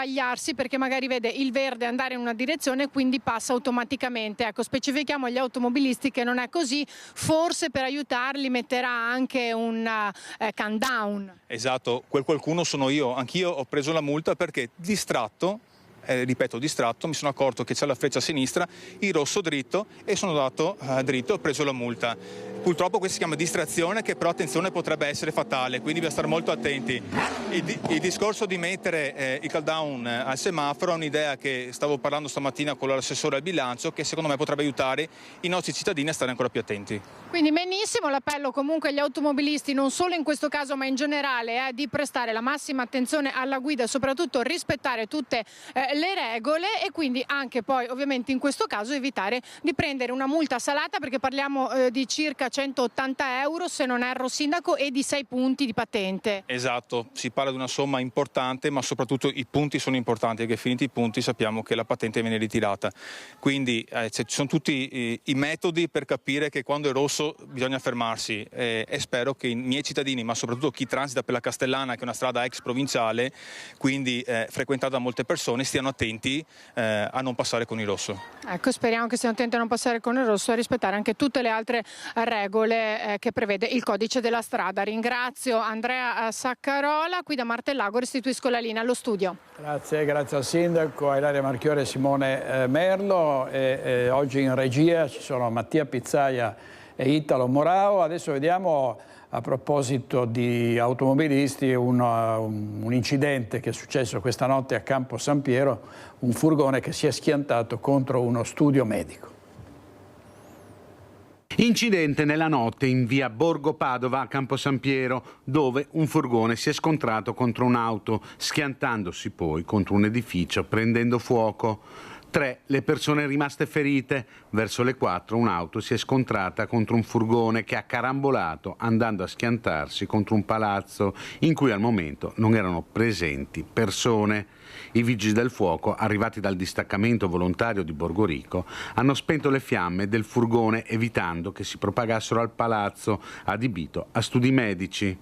sbagliarsi perché magari vede il verde andare in una direzione e quindi passa automaticamente. Ecco, specifichiamo agli automobilisti che non è così, forse per aiutarli metterà anche un countdown. Esatto, quel qualcuno sono io, anch'io ho preso la multa perché distratto, mi sono accorto che c'è la freccia a sinistra, il rosso dritto e sono andato dritto e ho preso la multa. Purtroppo questa si chiama distrazione che però attenzione potrebbe essere fatale, quindi bisogna stare molto attenti. Il discorso di mettere il countdown al semaforo è un'idea che stavo parlando stamattina con l'assessore al bilancio che secondo me potrebbe aiutare i nostri cittadini a stare ancora più attenti. Quindi benissimo, l'appello comunque agli automobilisti, non solo in questo caso ma in generale, è di prestare la massima attenzione alla guida e soprattutto rispettare tutte le regole, e quindi anche poi ovviamente in questo caso evitare di prendere una multa salata, perché parliamo di circa 180 euro se non erro, sindaco, e di 6 punti di patente. Esatto, si parla di una somma importante, ma soprattutto i punti sono importanti, perché finiti i punti sappiamo che la patente viene ritirata. Quindi ci sono tutti i metodi per capire che quando è rosso bisogna fermarsi, e spero che i miei cittadini, ma soprattutto chi transita per la Castellana, che è una strada ex provinciale, quindi frequentata da molte persone, stiano attenti a non passare con il rosso. Ecco, speriamo che stiano attenti a non passare con il rosso e a rispettare anche tutte le altre regole che prevede il codice della strada. Ringrazio Andrea Saccarola, qui da Martellago restituisco la linea allo studio. Grazie al sindaco, a Ilaria Marchiori e Simone Merlo. Oggi in regia ci sono Mattia Pizzaia e Italo Morao. Adesso vediamo, a proposito di automobilisti, un incidente che è successo questa notte a Campo San Piero, un furgone che si è schiantato contro uno studio medico. Incidente nella notte in via Borgo Padova a Campo San Piero, dove un furgone si è scontrato contro un'auto, schiantandosi poi contro un edificio, prendendo fuoco. 3 le persone rimaste ferite. Verso le 4 un'auto si è scontrata contro un furgone che ha carambolato andando a schiantarsi contro un palazzo in cui al momento non erano presenti persone. I vigili del fuoco, arrivati dal distaccamento volontario di Borgorico, hanno spento le fiamme del furgone evitando che si propagassero al palazzo adibito a studi medici.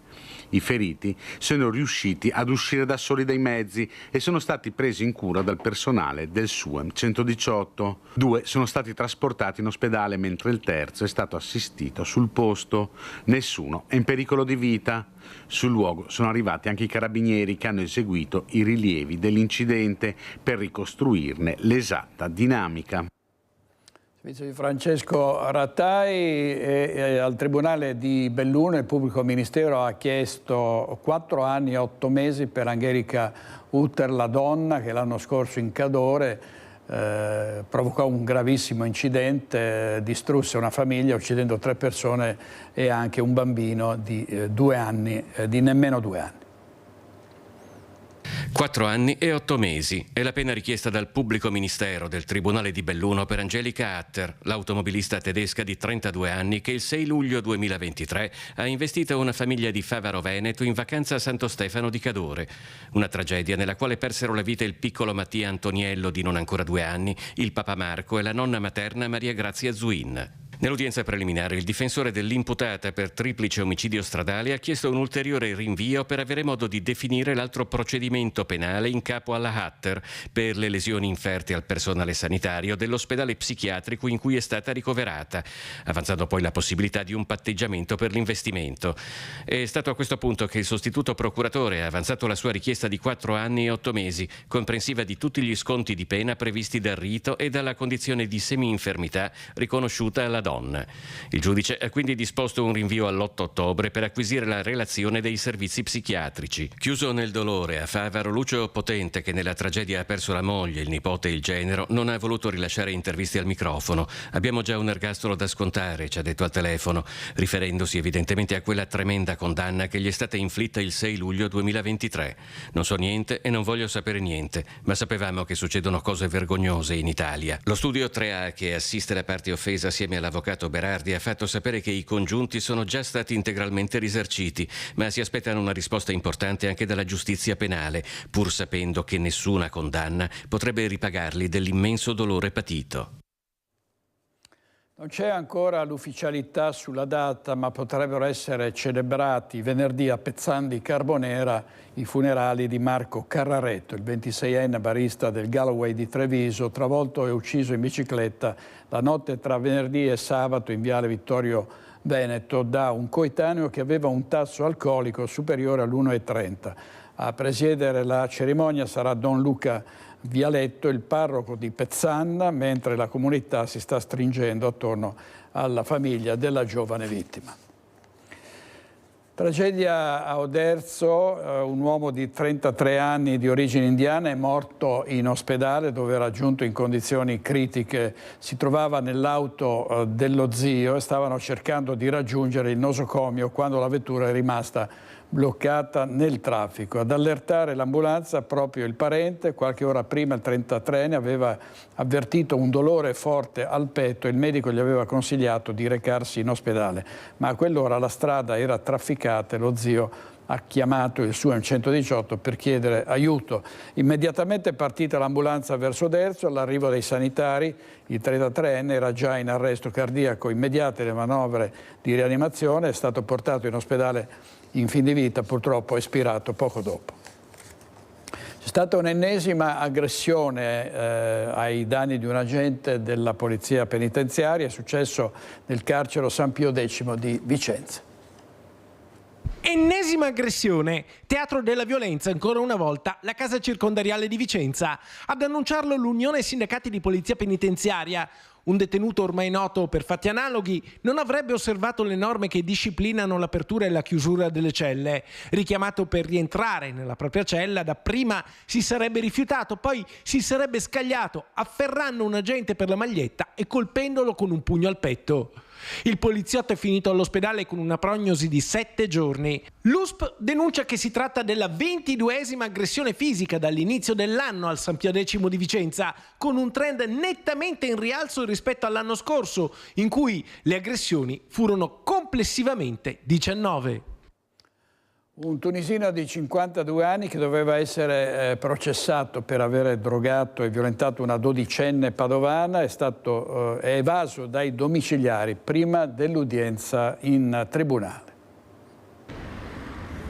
I feriti sono riusciti ad uscire da soli dai mezzi e sono stati presi in cura dal personale del SUEM 118. 2 sono stati trasportati in ospedale, mentre il terzo è stato assistito sul posto. Nessuno è in pericolo di vita. Sul luogo sono arrivati anche i carabinieri, che hanno eseguito i rilievi dell'incidente per ricostruirne l'esatta dinamica. Servizio di Francesco Rattai. E al Tribunale di Belluno il pubblico ministero ha chiesto 4 anni e 8 mesi per Angelica Utter, la donna che l'anno scorso in Cadore provocò un gravissimo incidente, distrusse una famiglia uccidendo 3 persone e anche un bambino di 2 anni, di nemmeno 2 anni. 4 anni e 8 mesi è la pena richiesta dal pubblico ministero del Tribunale di Belluno per Angelica Utter, l'automobilista tedesca di 32 anni che il 6 luglio 2023 ha investito una famiglia di Favaro Veneto in vacanza a Santo Stefano di Cadore. Una tragedia nella quale persero la vita il piccolo Mattia Antoniello di non ancora 2 anni, il papà Marco e la nonna materna Maria Grazia Zuin. Nell'udienza preliminare il difensore dell'imputata per triplice omicidio stradale ha chiesto un ulteriore rinvio per avere modo di definire l'altro procedimento penale in capo alla Utter per le lesioni inferte al personale sanitario dell'ospedale psichiatrico in cui è stata ricoverata, avanzando poi la possibilità di un patteggiamento per l'investimento. È stato a questo punto che il sostituto procuratore ha avanzato la sua richiesta di 4 anni e 8 mesi, comprensiva di tutti gli sconti di pena previsti dal rito e dalla condizione di semi-infermità riconosciuta alla donna. Il giudice ha quindi disposto un rinvio all'8 ottobre per acquisire la relazione dei servizi psichiatrici. Chiuso nel dolore a Favaro, Lucio Potente, che nella tragedia ha perso la moglie, il nipote e il genero, non ha voluto rilasciare interviste al microfono. Abbiamo già un ergastolo da scontare, ci ha detto al telefono, riferendosi evidentemente a quella tremenda condanna che gli è stata inflitta il 6 luglio 2023. Non so niente e non voglio sapere niente, ma sapevamo che succedono cose vergognose in Italia. Lo studio 3A, che assiste la parte offesa assieme all'avvocato Berardi, ha fatto sapere che i congiunti sono già stati integralmente risarciti, ma si aspettano una risposta importante anche dalla giustizia penale, pur sapendo che nessuna condanna potrebbe ripagarli dell'immenso dolore patito. Non c'è ancora l'ufficialità sulla data, ma potrebbero essere celebrati venerdì a Pezzan di Carbonera i funerali di Marco Carraretto, il 26enne barista del Galloway di Treviso, travolto e ucciso in bicicletta la notte tra venerdì e sabato in viale Vittorio Veneto da un coetaneo che aveva un tasso alcolico superiore all'1,30. A presiedere la cerimonia sarà Don Luca Vialetto, il parroco di Pezzan, mentre la comunità si sta stringendo attorno alla famiglia della giovane vittima. Tragedia a Oderzo, un uomo di 33 anni di origine indiana è morto in ospedale dove era giunto in condizioni critiche. Si trovava nell'auto dello zio e stavano cercando di raggiungere il nosocomio quando la vettura è rimasta bloccata nel traffico. Ad allertare l'ambulanza proprio il parente. Qualche ora prima il 33enne aveva avvertito un dolore forte al petto e il medico gli aveva consigliato di recarsi in ospedale, ma a quell'ora la strada era trafficata e lo zio ha chiamato il suo 118 per chiedere aiuto. Immediatamente è partita l'ambulanza verso Oderzo. All'arrivo dei sanitari il 33enne era già in arresto cardiaco. Immediate le manovre di rianimazione, è stato portato in ospedale in fin di vita, purtroppo è espirato poco dopo. C'è stata un'ennesima aggressione ai danni di un agente della polizia penitenziaria, è successo nel carcere San Pio X di Vicenza. Ennesima aggressione, teatro della violenza ancora una volta la casa circondariale di Vicenza. Ad annunciarlo l'Unione Sindacati di Polizia Penitenziaria. Un detenuto ormai noto per fatti analoghi non avrebbe osservato le norme che disciplinano l'apertura e la chiusura delle celle. Richiamato per rientrare nella propria cella, dapprima si sarebbe rifiutato, poi si sarebbe scagliato afferrando un agente per la maglietta e colpendolo con un pugno al petto. Il poliziotto è finito all'ospedale con una prognosi di 7 giorni. L'USP denuncia che si tratta della 22esima aggressione fisica dall'inizio dell'anno al San Pio X di Vicenza, con un trend nettamente in rialzo rispetto all'anno scorso, in cui le aggressioni furono complessivamente 19. Un tunisino di 52 anni che doveva essere processato per avere drogato e violentato una dodicenne padovana è stato evaso dai domiciliari prima dell'udienza in tribunale.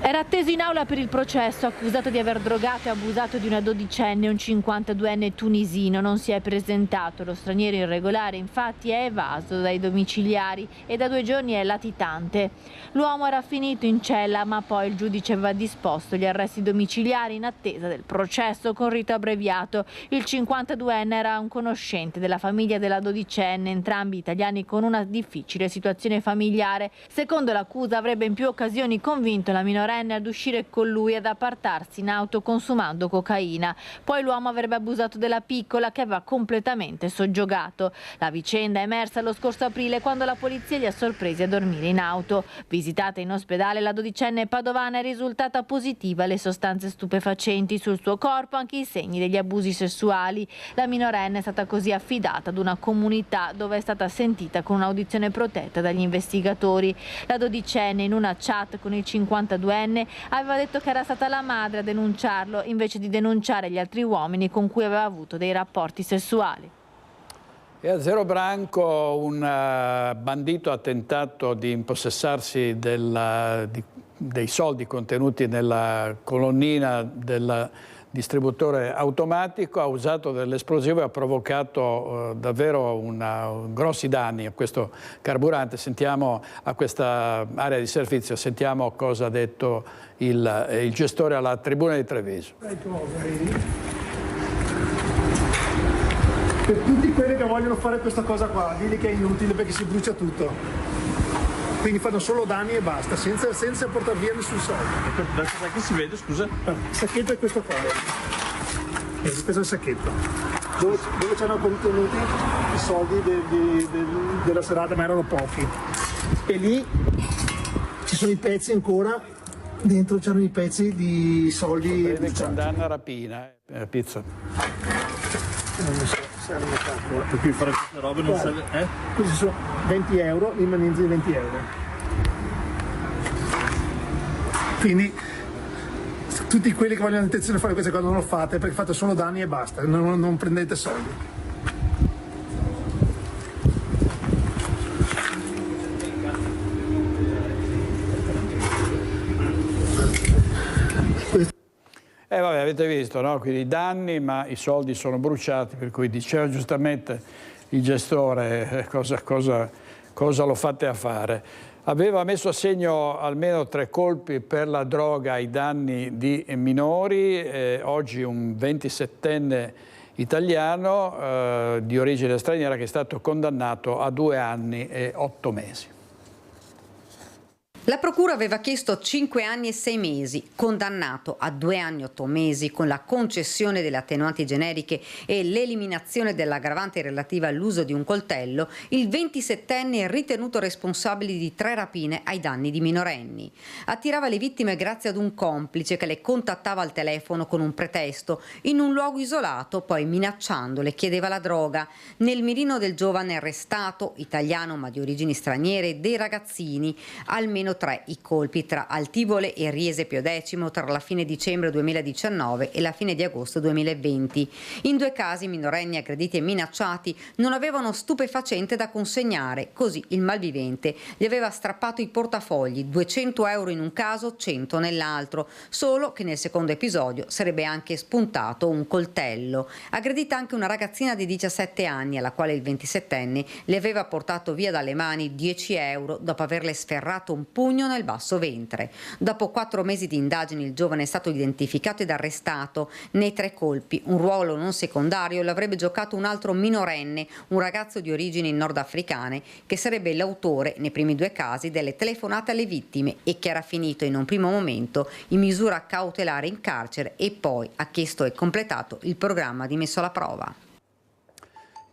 Era atteso in aula per il processo, accusato di aver drogato e abusato di una dodicenne, un 52enne tunisino. Non si è presentato. Lo straniero irregolare infatti è evaso dai domiciliari e da 2 giorni è latitante. L'uomo era finito in cella, ma poi il giudice aveva disposto gli arresti domiciliari in attesa del processo con rito abbreviato. Il 52enne era un conoscente della famiglia della dodicenne, entrambi italiani con una difficile situazione familiare. Secondo l'accusa avrebbe in più occasioni convinto la minorenne ad uscire con lui e ad appartarsi in auto consumando cocaina. Poi l'uomo avrebbe abusato della piccola che aveva completamente soggiogato. La vicenda è emersa lo scorso aprile quando la polizia li ha sorpresi a dormire in auto. Visitata in ospedale, la dodicenne padovana è risultata positiva alle sostanze stupefacenti. Sul suo corpo anche i segni degli abusi sessuali. La minorenne è stata così affidata ad una comunità dove è stata sentita con un'audizione protetta dagli investigatori. La dodicenne in una chat con il 52enne aveva detto che era stata la madre a denunciarlo invece di denunciare gli altri uomini con cui aveva avuto dei rapporti sessuali. E a Zero Branco un bandito ha tentato di impossessarsi dei soldi contenuti nella colonnina del distributore automatico, ha usato dell'esplosivo e ha provocato davvero grossi danni a questo carburante. Sentiamo a questa area di servizio, sentiamo cosa ha detto il gestore alla Tribuna di Treviso. Per tutti quelli che vogliono fare questa cosa qua, digli che è inutile perché si brucia tutto. Quindi fanno solo danni e basta, senza portare via nessun soldo. Da cosa che si vede, scusa? Il sacchetto è questo qua. Questo è il sacchetto. Dove ci hanno contenuti i soldi della serata, ma erano pochi. E lì ci sono i pezzi ancora, dentro c'erano i pezzi di soldi. Condanna rapina, pizza. Non so, serve una calcola. Per cui fare queste robe non serve, Questi sono 20 euro, l'immanenza di 20 euro. Quindi tutti quelli che vogliono l'intenzione di fare queste cose non lo fate perché fate solo danni e basta, non prendete soldi. Vabbè, avete visto, no? Quindi danni, ma i soldi sono bruciati, per cui diceva giustamente il gestore cosa lo fate a fare. Aveva messo a segno almeno 3 colpi per la droga ai danni di minori, oggi un 27enne italiano di origine straniera che è stato condannato a 2 anni e 8 mesi. La procura aveva chiesto 5 anni e 6 mesi, condannato a 2 anni e 8 mesi con la concessione delle attenuanti generiche e l'eliminazione dell'aggravante relativa all'uso di un coltello, il 27enne ritenuto responsabile di 3 rapine ai danni di minorenni. Attirava le vittime grazie ad un complice che le contattava al telefono con un pretesto in un luogo isolato, poi minacciandole chiedeva la droga. Nel mirino del giovane arrestato, italiano ma di origini straniere, dei ragazzini, almeno 3 i colpi tra Altivole e Riese Pio X tra la fine dicembre 2019 e la fine di agosto 2020. In 2 casi i minorenni aggrediti e minacciati non avevano stupefacente da consegnare, così il malvivente gli aveva strappato i portafogli, 200 euro in un caso, 100 nell'altro, solo che nel secondo episodio sarebbe anche spuntato un coltello. Aggredita anche una ragazzina di 17 anni alla quale il 27enne le aveva portato via dalle mani 10 euro dopo averle sferrato un pugno nel basso ventre. Dopo 4 mesi di indagini il giovane è stato identificato ed arrestato. Nei 3 colpi un ruolo non secondario l'avrebbe giocato un altro minorenne, un ragazzo di origini nordafricane, che sarebbe l'autore nei primi 2 casi delle telefonate alle vittime e che era finito in un primo momento in misura cautelare in carcere e poi ha chiesto e completato il programma di messo alla prova.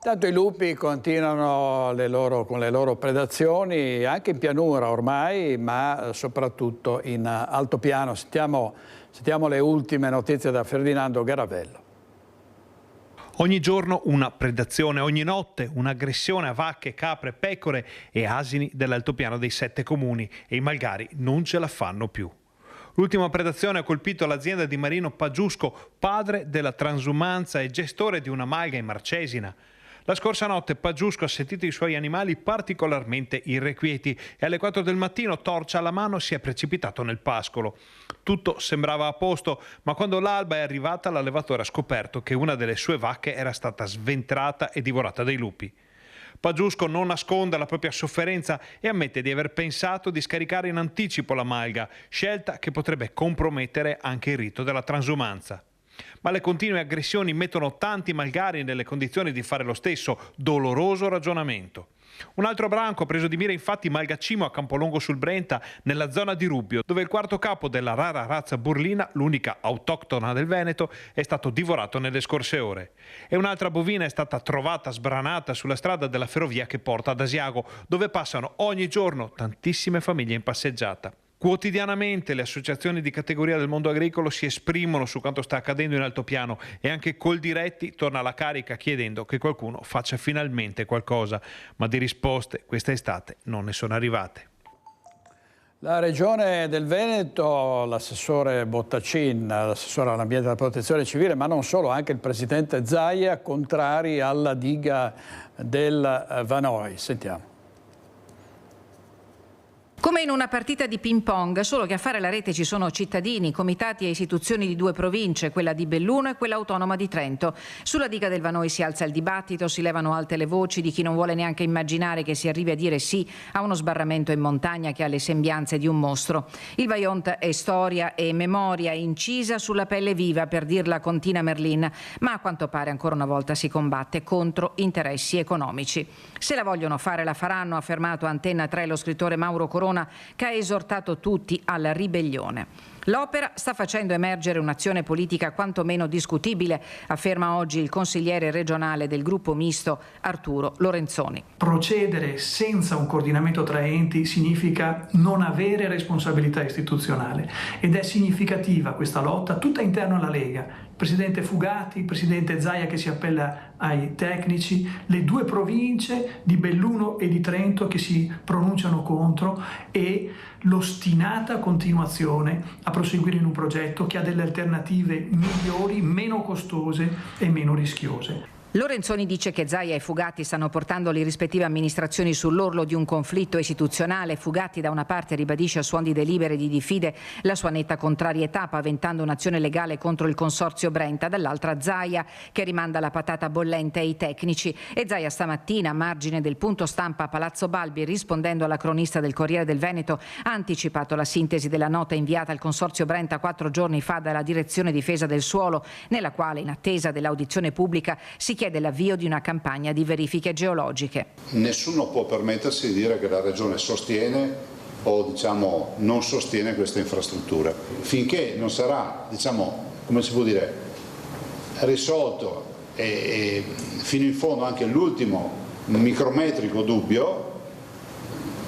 Intanto i lupi continuano con le loro predazioni anche in pianura ormai, ma soprattutto in altopiano. Sentiamo le ultime notizie da Ferdinando Garavello. Ogni giorno una predazione, ogni notte un'aggressione a vacche, capre, pecore e asini dell'altopiano dei 7 comuni e i malgari non ce la fanno più. L'ultima predazione ha colpito l'azienda di Marino Paggiusco, padre della transumanza e gestore di una malga in Marcesina. La scorsa notte Paggiusco ha sentito i suoi animali particolarmente irrequieti e alle 4 del mattino, torcia alla mano, si è precipitato nel pascolo. Tutto sembrava a posto, ma quando l'alba è arrivata l'allevatore ha scoperto che una delle sue vacche era stata sventrata e divorata dai lupi. Paggiusco non nasconde la propria sofferenza e ammette di aver pensato di scaricare in anticipo la malga, scelta che potrebbe compromettere anche il rito della transumanza. Ma le continue aggressioni mettono tanti malgari nelle condizioni di fare lo stesso doloroso ragionamento. Un altro branco ha preso di mira infatti Malgacimo a Campolongo sul Brenta, nella zona di Rubbio, dove il quarto capo della rara razza burlina, l'unica autoctona del Veneto, è stato divorato nelle scorse ore. E un'altra bovina è stata trovata sbranata sulla strada della ferrovia che porta ad Asiago, dove passano ogni giorno tantissime famiglie in passeggiata. Quotidianamente le associazioni di categoria del mondo agricolo si esprimono su quanto sta accadendo in altopiano e anche Coldiretti torna alla carica chiedendo che qualcuno faccia finalmente qualcosa, ma di risposte questa estate non ne sono arrivate. La Regione del Veneto, l'assessore Bottacin, l'assessore all'ambiente e alla protezione civile, ma non solo, anche il presidente Zaia, contrari alla diga del Vanoi. Sentiamo. Come in una partita di ping pong, solo che a fare la rete ci sono cittadini, comitati e istituzioni di 2 province, quella di Belluno e quella autonoma di Trento. Sulla diga del Vanoi si alza il dibattito, si levano alte le voci di chi non vuole neanche immaginare che si arrivi a dire sì a uno sbarramento in montagna che ha le sembianze di un mostro. Il Vajont è storia e memoria incisa sulla pelle viva, per dirla con Tina Merlin, ma a quanto pare ancora una volta si combatte contro interessi economici. Se la vogliono fare la faranno, ha affermato a Antenna 3 lo scrittore Mauro Corona, che ha esortato tutti alla ribellione. L'opera sta facendo emergere un'azione politica quantomeno discutibile, afferma oggi il consigliere regionale del gruppo misto Arturo Lorenzoni. Procedere senza un coordinamento tra enti significa non avere responsabilità istituzionale ed è significativa questa lotta tutta interna alla Lega. Il presidente Fugati, il presidente Zaia che si appella ai tecnici, le 2 province di Belluno e di Trento che si pronunciano contro e l'ostinata continuazione a proseguire in un progetto che ha delle alternative migliori, meno costose e meno rischiose. Lorenzoni dice che Zaia e Fugatti stanno portando le rispettive amministrazioni sull'orlo di un conflitto istituzionale. Fugatti da una parte ribadisce a suon di delibere di Diffide la sua netta contrarietà, paventando un'azione legale contro il consorzio Brenta, dall'altra Zaia che rimanda la patata bollente ai tecnici. E Zaia stamattina, a margine del punto stampa a Palazzo Balbi, rispondendo alla cronista del Corriere del Veneto, ha anticipato la sintesi della nota inviata al consorzio Brenta 4 giorni fa dalla Direzione Difesa del Suolo, nella quale, in attesa dell'audizione pubblica, si chiede l'avvio di una campagna di verifiche geologiche. Nessuno può permettersi di dire che la Regione sostiene o non sostiene questa infrastruttura. Finché non sarà risolto e fino in fondo anche l'ultimo micrometrico dubbio,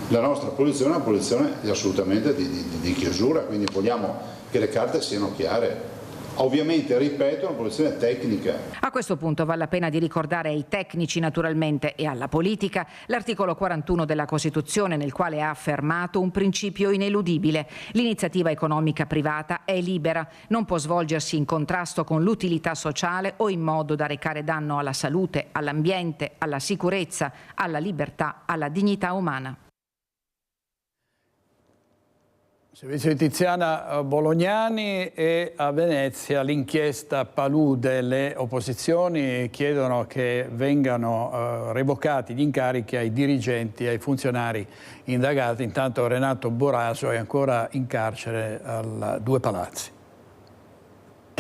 la nostra posizione è una posizione assolutamente di chiusura, quindi vogliamo che le carte siano chiare. Ovviamente, ripeto, una posizione tecnica. A questo punto vale la pena di ricordare ai tecnici naturalmente e alla politica l'articolo 41 della Costituzione, nel quale ha affermato un principio ineludibile: l'iniziativa economica privata è libera, non può svolgersi in contrasto con l'utilità sociale o in modo da recare danno alla salute, all'ambiente, alla sicurezza, alla libertà, alla dignità umana. Servizio di Tiziana Bolognani. E a Venezia l'inchiesta Palude, le opposizioni chiedono che vengano revocati gli incarichi ai dirigenti e ai funzionari indagati. Intanto Renato Boraso è ancora in carcere a Due Palazzi.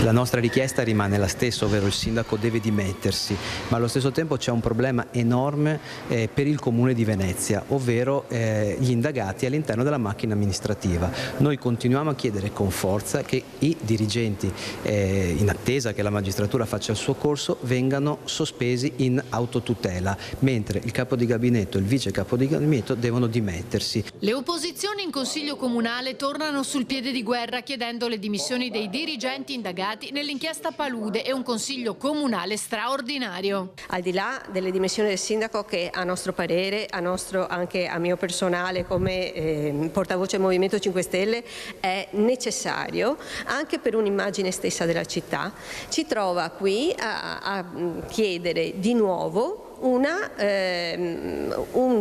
La nostra richiesta rimane la stessa, ovvero il sindaco deve dimettersi, ma allo stesso tempo c'è un problema enorme per il Comune di Venezia, ovvero gli indagati all'interno della macchina amministrativa. Noi continuiamo a chiedere con forza che i dirigenti, in attesa che la magistratura faccia il suo corso, vengano sospesi in autotutela, mentre il capo di gabinetto e il vice capo di gabinetto devono dimettersi. Le opposizioni in Consiglio Comunale tornano sul piede di guerra chiedendo le dimissioni dei dirigenti indagati nell'inchiesta Palude e un Consiglio Comunale straordinario. Al di là delle dimissioni del sindaco, che a nostro parere, anche a mio personale come portavoce Movimento 5 Stelle, è necessario anche per un'immagine stessa della città, ci trova qui a chiedere di nuovo un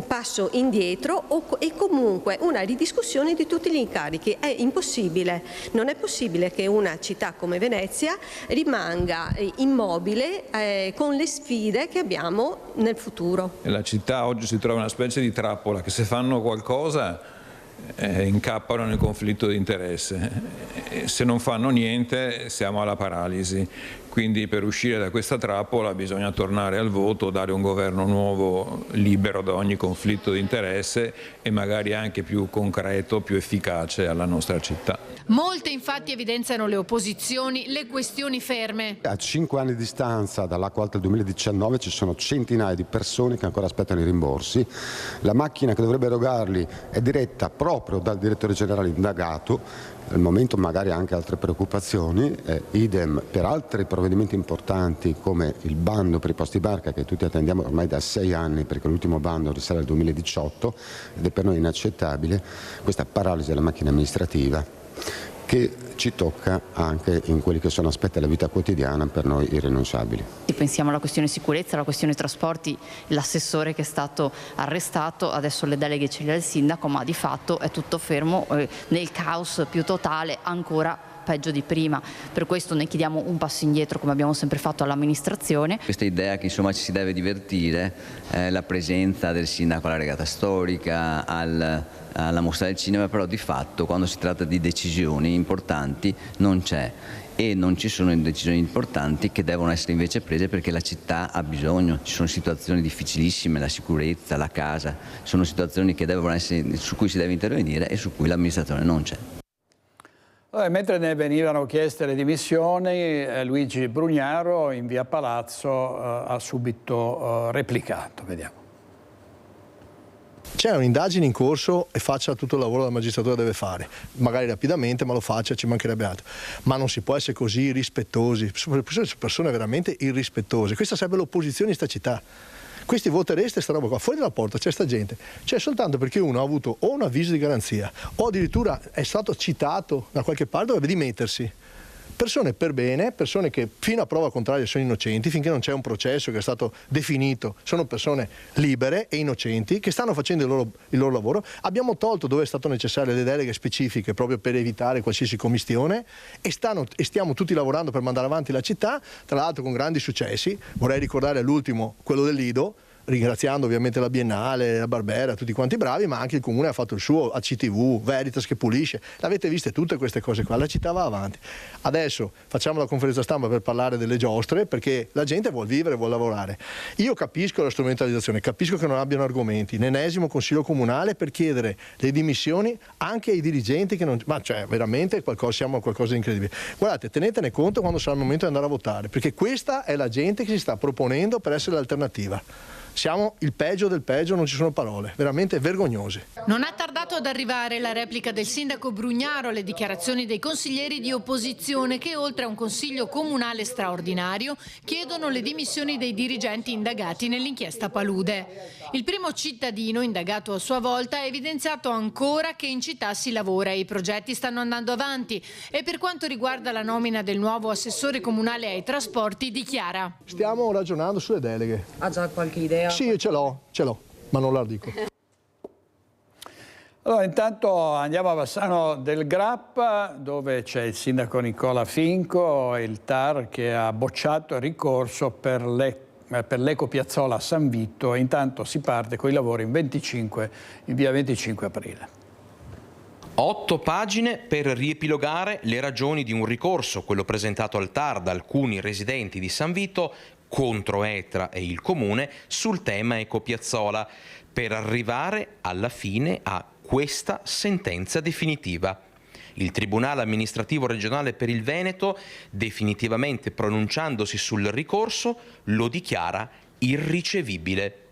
passo indietro e comunque una ridiscussione di tutti gli incarichi. È impossibile, non è possibile che una città come Venezia rimanga immobile con le sfide che abbiamo nel futuro. La città oggi si trova in una specie di trappola che, se fanno qualcosa, incappano nel conflitto di interesse, se non fanno niente siamo alla paralisi. Quindi per uscire da questa trappola bisogna tornare al voto, dare un governo nuovo libero da ogni conflitto di interesse e magari anche più concreto, più efficace alla nostra città. Molte infatti evidenziano le opposizioni, le questioni ferme. A 5 anni di distanza dall'acqua alta del 2019 ci sono centinaia di persone che ancora aspettano i rimborsi. La macchina che dovrebbe erogarli è diretta proprio dal direttore generale indagato. Al momento magari anche altre preoccupazioni, idem per altri provvedimenti importanti come il bando per i posti barca, che tutti attendiamo ormai da 6 anni, perché l'ultimo bando risale al 2018 ed è per noi inaccettabile questa paralisi della macchina amministrativa che ci tocca anche in quelli che sono aspetti della vita quotidiana per noi irrinunciabili. Pensiamo alla questione sicurezza, alla questione trasporti, l'assessore che è stato arrestato, adesso le deleghe ce le ha il sindaco, ma di fatto è tutto fermo nel caos più totale, ancora peggio di prima. Per questo ne chiediamo un passo indietro, come abbiamo sempre fatto all'amministrazione. Questa idea che insomma ci si deve divertire, la presenza del sindaco alla regata storica, alla mostra del cinema, però di fatto quando si tratta di decisioni importanti non c'è. E non ci sono decisioni importanti che devono essere invece prese perché la città ha bisogno. Ci sono situazioni difficilissime, la sicurezza, la casa, sono situazioni che devono essere, su cui si deve intervenire e su cui l'amministrazione non c'è. Mentre ne venivano chieste le dimissioni, Luigi Brugnaro in via Palazzo ha subito replicato. Vediamo. C'è un'indagine in corso e faccia tutto il lavoro che la magistratura deve fare, magari rapidamente, ma lo faccia, ci mancherebbe altro. Ma non si può essere così irrispettosi, persone veramente irrispettose. Questa sarebbe l'opposizione in sta città. Questi votereste sta roba qua, fuori dalla porta c'è sta gente, cioè soltanto perché uno ha avuto o un avviso di garanzia o addirittura è stato citato da qualche parte, dovrebbe dimettersi. Persone per bene, persone che fino a prova contraria sono innocenti, finché non c'è un processo che è stato definito, sono persone libere e innocenti che stanno facendo il loro lavoro. Abbiamo tolto dove è stato necessario le deleghe specifiche proprio per evitare qualsiasi commistione e stiamo tutti lavorando per mandare avanti la città, tra l'altro con grandi successi. Vorrei ricordare l'ultimo, quello del Lido, ringraziando ovviamente la Biennale, la Barbera, tutti quanti bravi, ma anche il Comune ha fatto il suo, ACTV, Veritas che pulisce, l'avete viste tutte queste cose qua, la città va avanti. Adesso facciamo la conferenza stampa per parlare delle giostre, perché la gente vuol vivere, vuol lavorare. Io capisco la strumentalizzazione, capisco che non abbiano argomenti, l'ennesimo consiglio comunale per chiedere le dimissioni anche ai dirigenti che non... ma cioè veramente siamo a qualcosa di incredibile. Guardate, tenetene conto quando sarà il momento di andare a votare, perché questa è la gente che si sta proponendo per essere l'alternativa. Siamo il peggio del peggio, non ci sono parole, veramente vergognosi. Non ha tardato ad arrivare la replica del sindaco Brugnaro alle dichiarazioni dei consiglieri di opposizione che, oltre a un consiglio comunale straordinario, chiedono le dimissioni dei dirigenti indagati nell'inchiesta Palude. Il primo cittadino, indagato a sua volta, ha evidenziato ancora che in città si lavora e i progetti stanno andando avanti, e per quanto riguarda la nomina del nuovo assessore comunale ai trasporti dichiara: stiamo ragionando sulle deleghe. Ha già qualche idea? Sì, ce l'ho, ma non la dico. Allora, intanto andiamo a Bassano del Grappa, dove c'è il sindaco Nicola Finco e il TAR che ha bocciato il ricorso per l'ecopiazzola a San Vito, e intanto si parte con i lavori in via 25 aprile. 8 pagine per riepilogare le ragioni di un ricorso, quello presentato al TAR da alcuni residenti di San Vito contro Etra e il Comune sul tema ecopiazzola, per arrivare alla fine a questa sentenza definitiva. Il Tribunale amministrativo regionale per il Veneto, definitivamente pronunciandosi sul ricorso, lo dichiara irricevibile.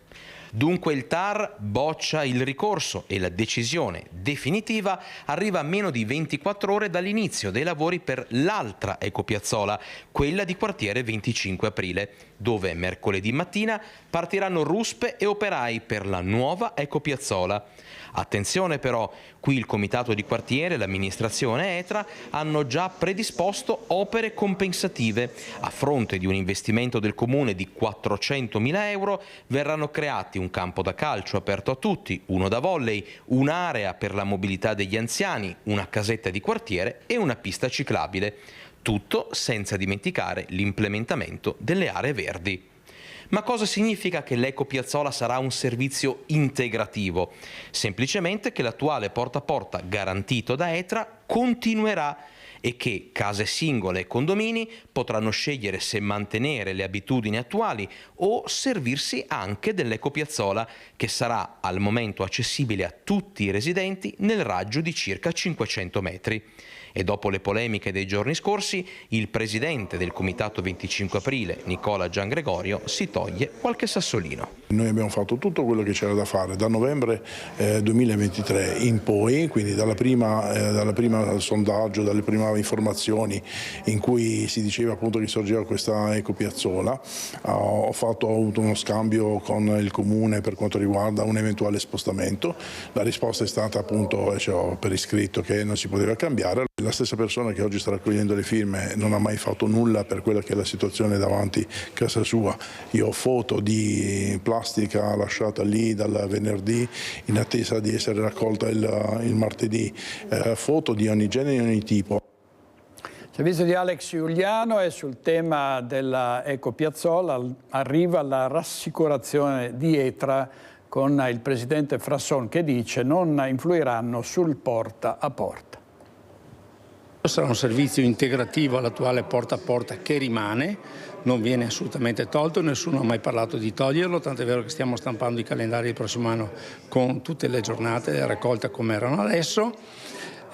Dunque il TAR boccia il ricorso e la decisione definitiva arriva a meno di 24 ore dall'inizio dei lavori per l'altra ecopiazzola, quella di quartiere 25 aprile, dove mercoledì mattina partiranno ruspe e operai per la nuova ecopiazzola. Attenzione però, qui il comitato di quartiere e l'amministrazione Etra hanno già predisposto opere compensative. A fronte di un investimento del comune di 400.000 euro verranno creati un campo da calcio aperto a tutti, uno da volley, un'area per la mobilità degli anziani, una casetta di quartiere e una pista ciclabile. Tutto senza dimenticare l'implementamento delle aree verdi. Ma cosa significa che l'ecopiazzola sarà un servizio integrativo? Semplicemente che l'attuale porta a porta garantito da Etra continuerà e che case singole e condomini potranno scegliere se mantenere le abitudini attuali o servirsi anche dell'ecopiazzola, che sarà al momento accessibile a tutti i residenti nel raggio di circa 500 metri. E dopo le polemiche dei giorni scorsi, il presidente del Comitato 25 aprile, Nicola Giangregorio, si toglie qualche sassolino. Noi abbiamo fatto tutto quello che c'era da fare da novembre 2023 in poi, quindi dalla prima sondaggio, dalle prime informazioni in cui si diceva appunto che sorgeva questa ecopiazzola. Ho avuto uno scambio con il Comune per quanto riguarda un eventuale spostamento. La risposta è stata appunto, per iscritto, che non si poteva cambiare. La stessa persona che oggi sta raccogliendo le firme non ha mai fatto nulla per quella che è la situazione davanti a casa sua. Io ho foto di plastica lasciata lì dal venerdì in attesa di essere raccolta il martedì, foto di ogni genere e ogni tipo. Servizio di Alex Giuliano, e sul tema della ecopiazzola arriva la rassicurazione di Etra con il presidente Frasson che dice non influiranno sul porta a porta. Sarà un servizio integrativo all'attuale porta a porta che rimane, non viene assolutamente tolto, nessuno ha mai parlato di toglierlo, tant'è vero che stiamo stampando i calendari del prossimo anno con tutte le giornate raccolte come erano adesso.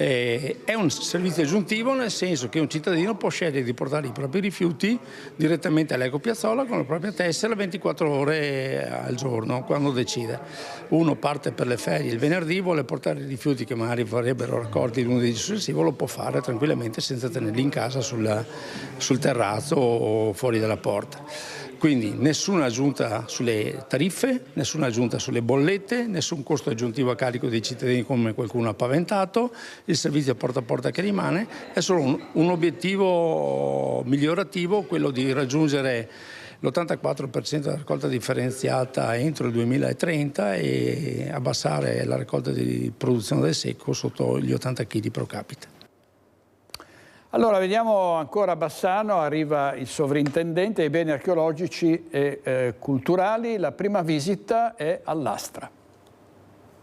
È un servizio aggiuntivo nel senso che un cittadino può scegliere di portare i propri rifiuti direttamente all'ecopiazzola con la propria tessera 24 ore al giorno, quando decide. Uno parte per le ferie il venerdì, vuole portare i rifiuti che magari vorrebbero raccolti il lunedì successivo, lo può fare tranquillamente senza tenerli in casa sul terrazzo o fuori dalla porta. Quindi nessuna aggiunta sulle tariffe, nessuna aggiunta sulle bollette, nessun costo aggiuntivo a carico dei cittadini come qualcuno ha paventato, il servizio porta a porta che rimane, è solo un obiettivo migliorativo, quello di raggiungere l'84% della raccolta differenziata entro il 2030 e abbassare la raccolta di produzione del secco sotto gli 80 kg pro capite. Allora, vediamo ancora a Bassano, arriva il sovrintendente ai beni archeologici e culturali. La prima visita è all'Astra.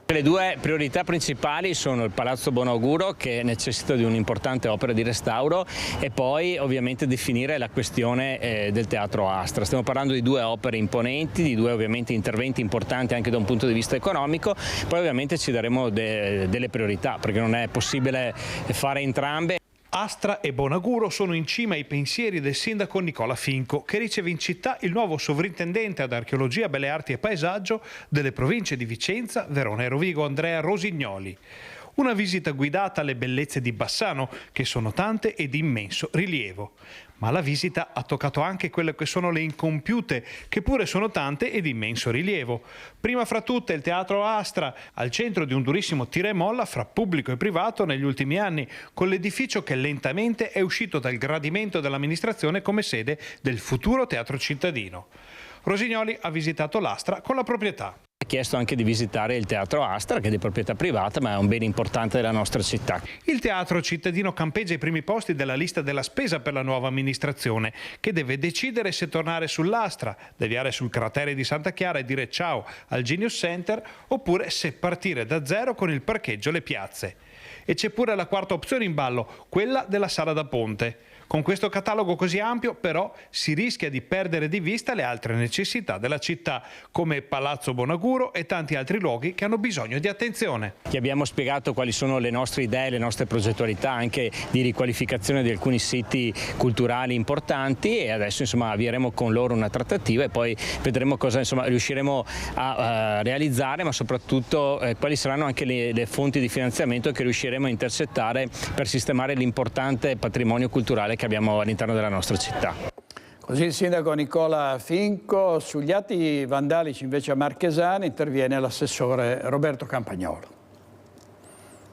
Le due priorità principali sono il Palazzo Bonauguro, che necessita di un'importante opera di restauro, e poi ovviamente definire la questione del Teatro Astra. Stiamo parlando di due opere imponenti, di due ovviamente interventi importanti anche da un punto di vista economico, poi ovviamente ci daremo delle priorità, perché non è possibile fare entrambe. Astra e Bonauguro sono in cima ai pensieri del sindaco Nicola Finco, che riceve in città il nuovo sovrintendente ad archeologia, belle arti e paesaggio delle province di Vicenza, Verona e Rovigo, Andrea Rosignoli. Una visita guidata alle bellezze di Bassano, che sono tante e di immenso rilievo. Ma la visita ha toccato anche quelle che sono le incompiute, che pure sono tante e di immenso rilievo. Prima fra tutte il Teatro Astra, al centro di un durissimo tira e molla fra pubblico e privato negli ultimi anni, con l'edificio che lentamente è uscito dal gradimento dell'amministrazione come sede del futuro teatro cittadino. Rosignoli ha visitato l'Astra con la proprietà. Ha chiesto anche di visitare il Teatro Astra, che è di proprietà privata, ma è un bene importante della nostra città. Il teatro cittadino campeggia ai primi posti della lista della spesa per la nuova amministrazione, che deve decidere se tornare sull'Astra, deviare sul cratere di Santa Chiara e dire ciao al Genius Center, oppure se partire da zero con il parcheggio e le piazze. E c'è pure la quarta opzione in ballo, quella della Sala da Ponte. Con questo catalogo così ampio, però, si rischia di perdere di vista le altre necessità della città, come Palazzo Bonauguro e tanti altri luoghi che hanno bisogno di attenzione. Ti abbiamo spiegato quali sono le nostre idee, le nostre progettualità anche di riqualificazione di alcuni siti culturali importanti, e adesso avvieremo con loro una trattativa e poi vedremo cosa riusciremo a realizzare, ma soprattutto quali saranno anche le fonti di finanziamento che riusciremo a intercettare per sistemare l'importante patrimonio culturale che abbiamo all'interno della nostra città. Così il sindaco Nicola Finco. Sugli atti vandalici invece a Marchesani interviene l'assessore Roberto Campagnolo.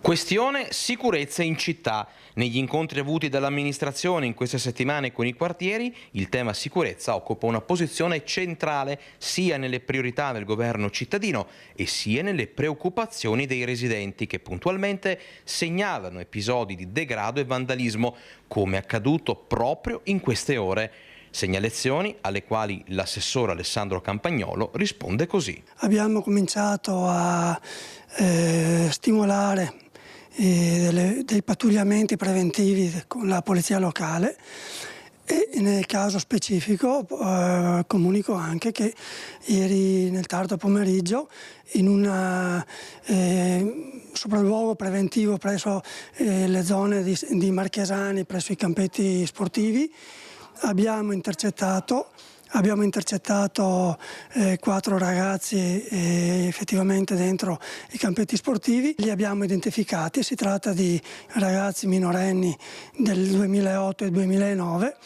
Questione sicurezza in città. Negli incontri avuti dall'amministrazione in queste settimane con i quartieri, il tema sicurezza occupa una posizione centrale sia nelle priorità del governo cittadino e sia nelle preoccupazioni dei residenti, che puntualmente segnalano episodi di degrado e vandalismo, come accaduto proprio in queste ore. Segnalazioni alle quali l'assessore Alessandro Campagnolo risponde così. Abbiamo cominciato a stimolare dei pattugliamenti preventivi con la polizia locale e nel caso specifico comunico anche che ieri nel tardo pomeriggio in un sopralluogo preventivo presso le zone di Marchesani, presso i campetti sportivi, abbiamo intercettato 4 ragazzi effettivamente dentro i campetti sportivi. Li abbiamo identificati, si tratta di ragazzi minorenni del 2008 e 2009.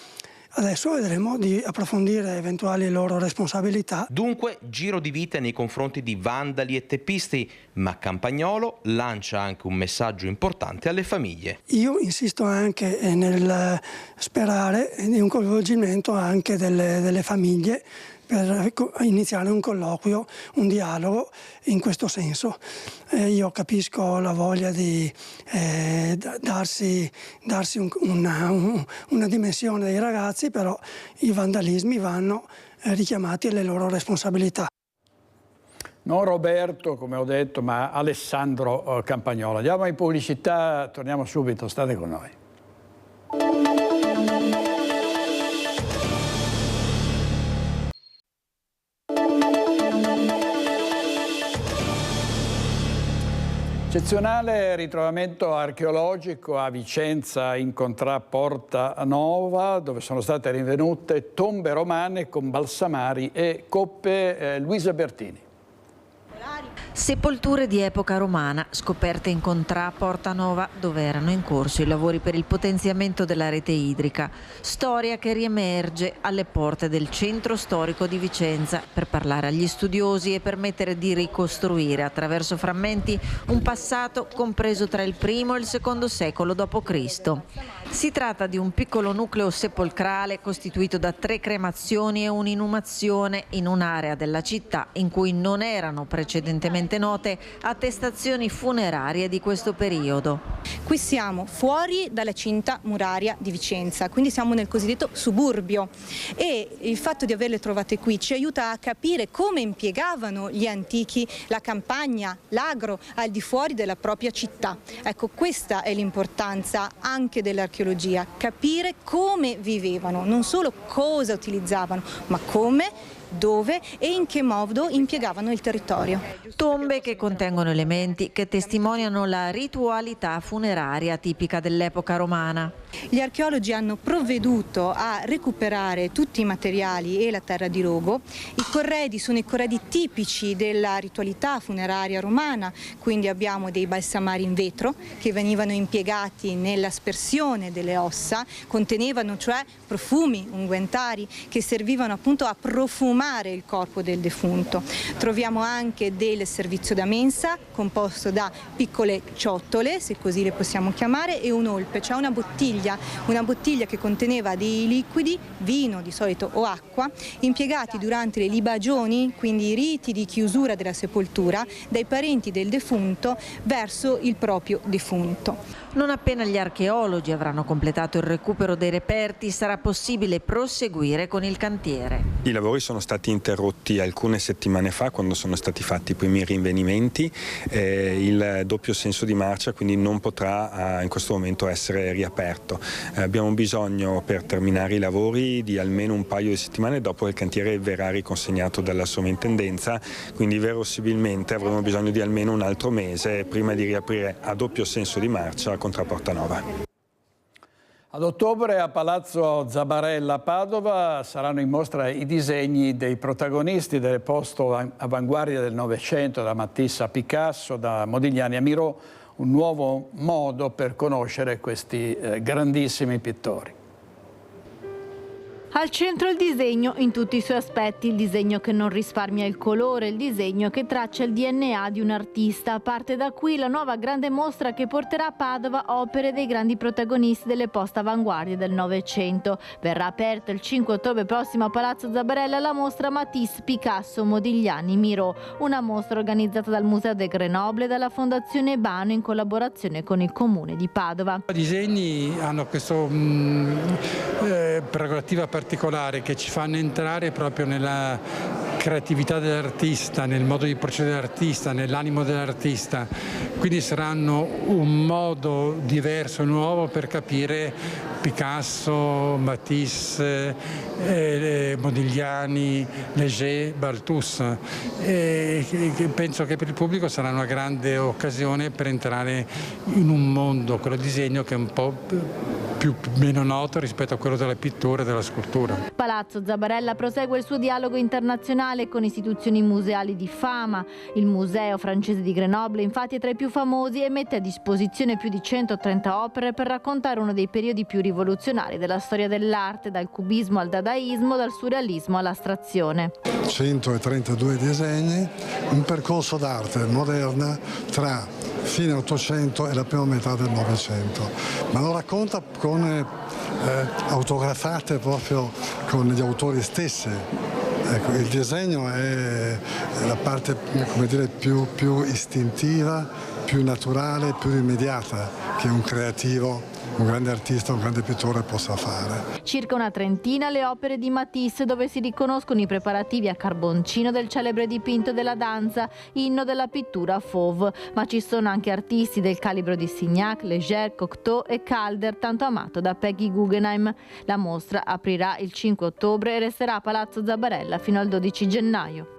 Adesso vedremo di approfondire eventuali loro responsabilità. Dunque giro di vite nei confronti di vandali e teppisti, ma Campagnolo lancia anche un messaggio importante alle famiglie. Io insisto anche nel sperare di un coinvolgimento anche delle famiglie per iniziare un colloquio, un dialogo in questo senso. Io capisco la voglia di darsi una dimensione dei ragazzi, però i vandalismi vanno richiamati alle loro responsabilità. Non Roberto, come ho detto, ma Alessandro Campagnolo. Andiamo in pubblicità, torniamo subito, state con noi. Eccezionale ritrovamento archeologico a Vicenza in Contrada Porta Nova, dove sono state rinvenute tombe romane con balsamari e coppe. Luisa Bertini. Sepolture di epoca romana scoperte in Contrada Porta Nova, dove erano in corso i lavori per il potenziamento della rete idrica. Storia che riemerge alle porte del centro storico di Vicenza per parlare agli studiosi e permettere di ricostruire attraverso frammenti un passato compreso tra il I e il II secolo d.C. Si tratta di un piccolo nucleo sepolcrale costituito da 3 cremazioni e un'inumazione in un'area della città in cui non erano precedentemente note attestazioni funerarie di questo periodo. Qui siamo fuori dalla cinta muraria di Vicenza, quindi siamo nel cosiddetto suburbio, e il fatto di averle trovate qui ci aiuta a capire come impiegavano gli antichi la campagna, l'agro al di fuori della propria città. Ecco, questa è l'importanza anche dell'archeologia, capire come vivevano, non solo cosa utilizzavano, ma come, dove e in che modo impiegavano il territorio. Tombe che contengono elementi che testimoniano la ritualità funeraria tipica dell'epoca romana. Gli archeologi hanno provveduto a recuperare tutti i materiali e la terra di rogo. I corredi sono i corredi tipici della ritualità funeraria romana, quindi abbiamo dei balsamari in vetro che venivano impiegati nell'aspersione delle ossa, contenevano cioè profumi, unguentari che servivano appunto a profumare il corpo del defunto. Troviamo anche del servizio da mensa composto da piccole ciotole, se così le possiamo chiamare, e un'olpe, cioè una bottiglia che conteneva dei liquidi, vino di solito o acqua, impiegati durante le libagioni, quindi i riti di chiusura della sepoltura, dai parenti del defunto verso il proprio defunto. Non appena gli archeologi avranno completato il recupero dei reperti, sarà possibile proseguire con il cantiere. I lavori sono stati interrotti alcune settimane fa, quando sono stati fatti i primi rinvenimenti. Il doppio senso di marcia quindi non potrà in questo momento essere riaperto. Abbiamo bisogno, per terminare i lavori, di almeno un paio di settimane dopo che il cantiere verrà riconsegnato dalla sovrintendenza, quindi verosimilmente avremo bisogno di almeno un altro mese prima di riaprire a doppio senso di marcia Contra Porta Nova. Ad ottobre a Palazzo Zabarella a Padova saranno in mostra i disegni dei protagonisti del posto avanguardia del Novecento, da Matisse a Picasso, da Modigliani a Miro, un nuovo modo per conoscere questi grandissimi pittori. Al centro il disegno in tutti i suoi aspetti, il disegno che non risparmia il colore, il disegno che traccia il DNA di un artista. Parte da qui la nuova grande mostra che porterà a Padova opere dei grandi protagonisti delle post-avanguardie del Novecento. Verrà aperta il 5 ottobre prossimo a Palazzo Zabarella la mostra Matisse, Picasso, Modigliani, Miro, una mostra organizzata dal Museo del Grenoble e dalla Fondazione Bano in collaborazione con il Comune di Padova. I disegni hanno questa prerogativa particolare che ci fanno entrare proprio nella creatività dell'artista, nel modo di procedere dell'artista, nell'animo dell'artista, quindi saranno un modo diverso e nuovo per capire Picasso, Matisse, Modigliani, Léger, Balthus. Penso che per il pubblico sarà una grande occasione per entrare in un mondo, quello disegno, che è un po' meno noto rispetto a quello della pittura e della scultura. Palazzo Zabarella prosegue il suo dialogo internazionale con istituzioni museali di fama. Il Museo francese di Grenoble infatti è tra i più famosi e mette a disposizione più di 130 opere per raccontare uno dei periodi più rivoluzionari della storia dell'arte, dal cubismo al dadaismo, dal surrealismo all'astrazione. 132 disegni, un percorso d'arte moderna tra fine 800 e la prima metà del Novecento, ma lo racconta con autografate proprio con gli autori stessi. Ecco, il disegno è la parte, come dire, più istintiva, più naturale, più immediata che un creativo, un grande artista, un grande pittore possa fare. Circa una trentina le opere di Matisse, dove si riconoscono i preparativi a carboncino del celebre dipinto della danza, inno della pittura Fauve, ma ci sono anche artisti del calibro di Signac, Léger, Cocteau e Calder, tanto amato da Peggy Guggenheim. La mostra aprirà il 5 ottobre e resterà a Palazzo Zabarella fino al 12 gennaio.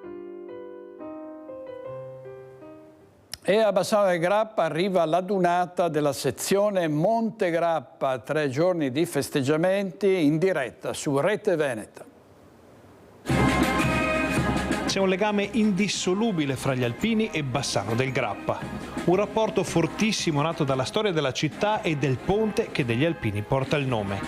E a Bassano del Grappa arriva l'adunata della sezione Monte Grappa, 3 giorni di festeggiamenti in diretta su Rete Veneta. C'è un legame indissolubile fra gli alpini e Bassano del Grappa. Un rapporto fortissimo nato dalla storia della città e del ponte che degli alpini porta il nome.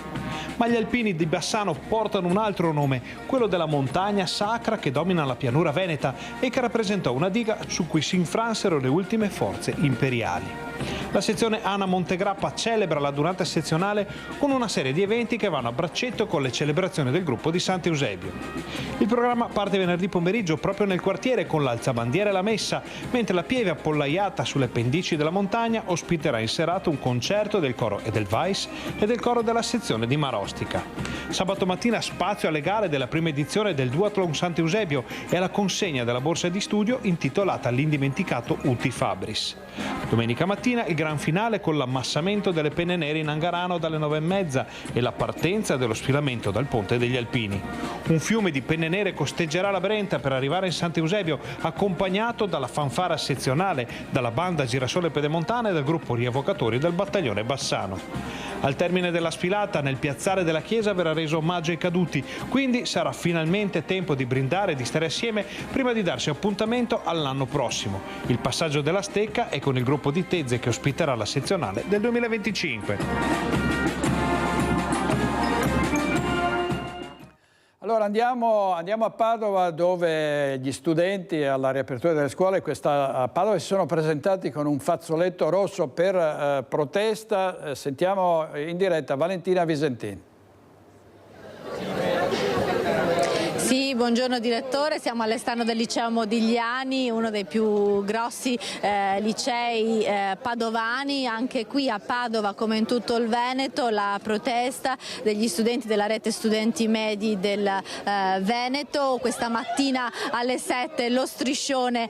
Ma gli alpini di Bassano portano un altro nome, quello della montagna sacra che domina la pianura veneta e che rappresentò una diga su cui si infransero le ultime forze imperiali. La sezione ANA Montegrappa celebra la durata sezionale con una serie di eventi che vanno a braccetto con le celebrazioni del gruppo di Sant'Eusebio. Il programma parte venerdì pomeriggio proprio nel quartiere con l'alzabandiera e la messa, mentre la pieve appollaiata sulle pendici della montagna ospiterà in serata un concerto del coro Edelweiss e del coro della sezione di Marostica. Sabato mattina spazio alle gare della prima edizione del Duathlon Sant'Eusebio e alla consegna della borsa di studio intitolata all'indimenticato Uti Fabris. Domenica mattina il gran finale con l'ammassamento delle penne nere in Angarano dalle 9:30 e la partenza dello sfilamento dal Ponte degli Alpini. Un fiume di penne nere costeggerà la Brenta per arrivare in Sant'Eusebio, accompagnato dalla fanfara sezionale, dalla banda Girasole Pedemontana e dal gruppo rievocatori del battaglione Bassano. Al termine della sfilata, nel piazzale della chiesa verrà reso omaggio ai caduti, quindi sarà finalmente tempo di brindare e di stare assieme prima di darsi appuntamento all'anno prossimo. Il passaggio della stecca è con il gruppo di Tezze che ospiterà la sezionale del 2025. Allora andiamo a Padova, dove gli studenti alla riapertura delle scuole a Padova si sono presentati con un fazzoletto rosso per protesta. Sentiamo in diretta Valentina Visentin. Sì, buongiorno direttore, siamo all'esterno del liceo Modigliani, uno dei più grossi licei padovani. Anche qui a Padova, come in tutto il Veneto, la protesta degli studenti della rete studenti medi del Veneto. Questa mattina alle 7 lo striscione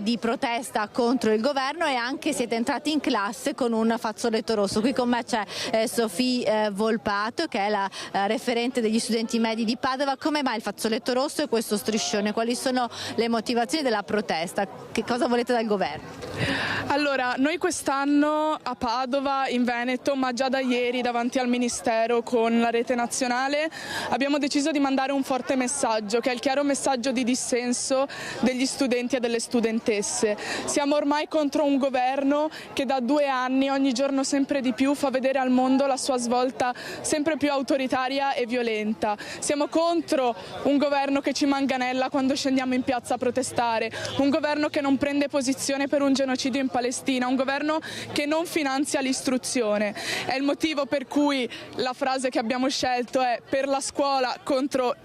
di protesta contro il governo, e anche siete entrati in classe con un fazzoletto rosso. Qui con me c'è Sofì Volpato, che è la referente degli studenti medi di Padova. Come mai il fazzoletto rosso e questo striscione? Quali sono le motivazioni della protesta? Che cosa volete dal governo? Allora, noi quest'anno a Padova, in Veneto, ma già da ieri davanti al Ministero con la rete nazionale, abbiamo deciso di mandare un forte messaggio, che è il chiaro messaggio di dissenso degli studenti e delle studentesse. Siamo ormai contro un governo che da 2 anni, ogni giorno sempre di più, fa vedere al mondo la sua svolta sempre più autoritaria e violenta. Siamo contro un governo che ci manganella quando scendiamo in piazza a protestare, un governo che non prende posizione per un genocidio in Palestina, un governo che non finanzia l'istruzione. È il motivo per cui la frase che abbiamo scelto è: per la scuola contro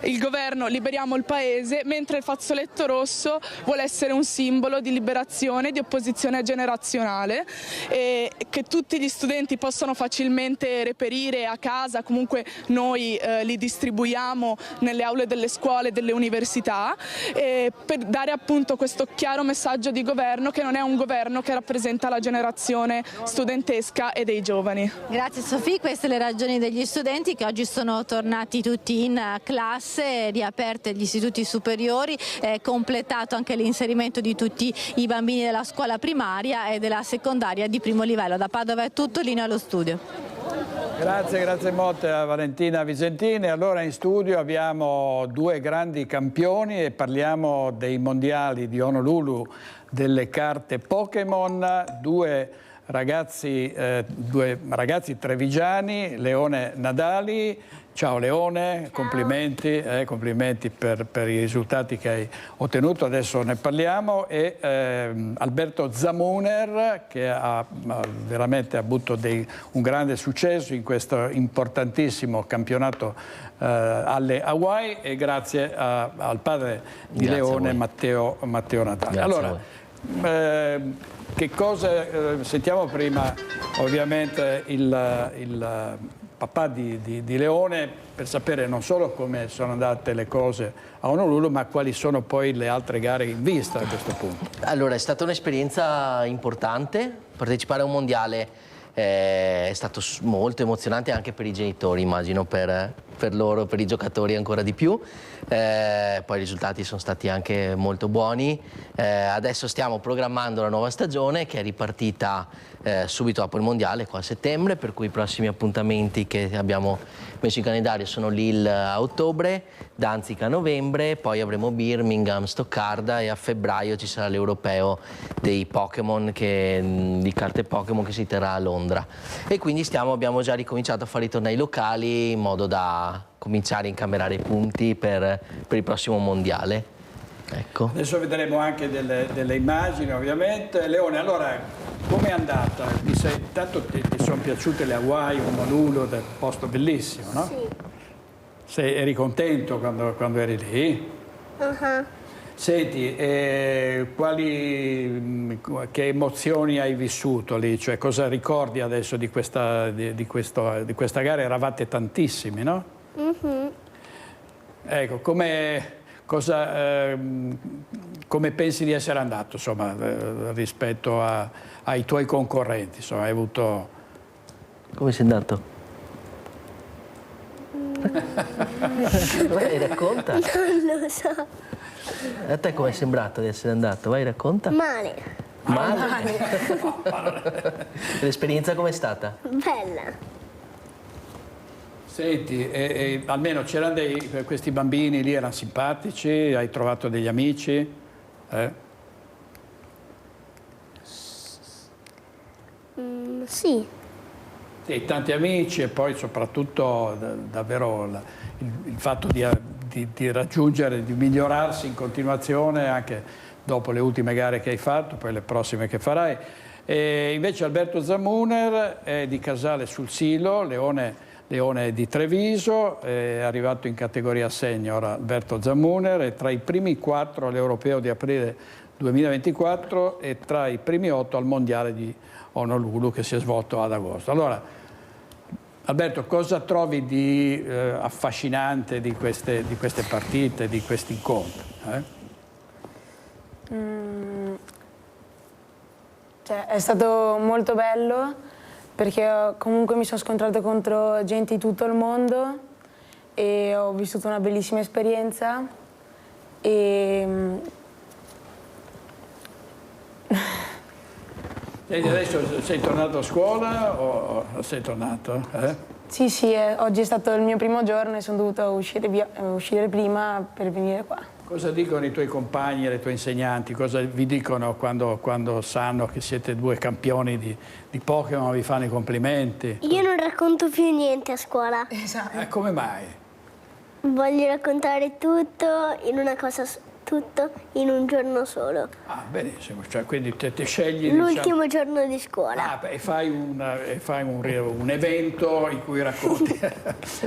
il governo liberiamo il paese, mentre il fazzoletto rosso vuole essere un simbolo di liberazione, di opposizione generazionale, e che tutti gli studenti possono facilmente reperire a casa. Comunque noi li distribuiamo nelle aule delle scuole e delle università, per dare appunto questo chiaro messaggio di governo, che non è un governo che rappresenta la generazione studentesca e dei giovani. Grazie Sofì, queste le ragioni degli studenti che oggi sono tornati tutti in classe, riaperte gli istituti superiori, completato anche l'inserimento di tutti i bambini della scuola primaria e della secondaria di primo livello. Da Padova è tutto, linea allo studio. Grazie molte a Valentina Visentini. Allora in studio abbiamo 2 grandi campioni e parliamo dei mondiali di Honolulu delle carte Pokémon, due ragazzi trevigiani, Leone Nadali. Ciao Leone, complimenti per i risultati che hai ottenuto, adesso ne parliamo, e Alberto Zamuner, che ha veramente avuto un grande successo in questo importantissimo campionato alle Hawaii, e grazie al padre di Leone, Matteo Natale. Allora, che cosa sentiamo prima? Ovviamente il papà di Leone, per sapere non solo come sono andate le cose a Honolulu, ma quali sono poi le altre gare in vista a questo punto. Allora, è stata un'esperienza importante. Partecipare a un mondiale è stato molto emozionante anche per i genitori, immagino per loro, per i giocatori ancora di più. Poi i risultati sono stati anche molto buoni. Adesso stiamo programmando la nuova stagione, che è ripartita subito dopo il mondiale, qua a settembre, per cui i prossimi appuntamenti che abbiamo messo in calendario sono Lille a ottobre, Danzig a novembre, poi avremo Birmingham, Stoccarda, e a febbraio ci sarà l'europeo dei Pokémon, di carte Pokémon, che si terrà a Londra. E quindi abbiamo già ricominciato a fare i tornei locali in modo da cominciare a incamerare i punti per il prossimo mondiale. Ecco. Adesso vedremo anche delle immagini, ovviamente. Leone, allora, come com'è andata? Tanto ti sono piaciute le Hawaii, Honolulu, un posto bellissimo, no? Sì. Eri contento quando eri lì? Senti, che emozioni hai vissuto lì? Cioè, cosa ricordi adesso di questa gara? Eravate tantissimi, no? Ecco, come pensi di essere andato, insomma, rispetto ai tuoi concorrenti? Insomma, hai avuto... Come sei andato? Vai, racconta. Non lo so. A te come è sembrato di essere andato? Vai, racconta. Male. Male? L'esperienza com'è stata? Bella. Senti, almeno c'erano questi bambini lì, erano simpatici? Hai trovato degli amici? Sì. Sì, tanti amici e poi soprattutto davvero il fatto di raggiungere, di migliorarsi in continuazione anche dopo le ultime gare che hai fatto, poi le prossime che farai. E invece Alberto Zamuner è di Casale sul Silo, Leone di Treviso, è arrivato in categoria senior Alberto Zamuner, è tra i primi 4 all'Europeo di aprile 2024 e tra i primi 8 al Mondiale di Honolulu che si è svolto ad agosto. Allora, Alberto, cosa trovi di affascinante di queste partite, di questi incontri? Cioè, è stato molto bello perché comunque mi sono scontrato contro gente di tutto il mondo e ho vissuto una bellissima esperienza e Adesso sei tornato a scuola o sei tornato? Sì, oggi è stato il mio primo giorno e sono dovuta uscire prima per venire qua. Cosa dicono i tuoi compagni e le tue insegnanti? Cosa vi dicono quando sanno che siete 2 campioni di Pokémon, vi fanno i complimenti? Io non racconto più niente a scuola. Esatto. Come mai? Voglio raccontare tutto in un giorno solo. Ah, benissimo, cioè, quindi te scegli... L'ultimo giorno di scuola. E fai un evento in cui racconti.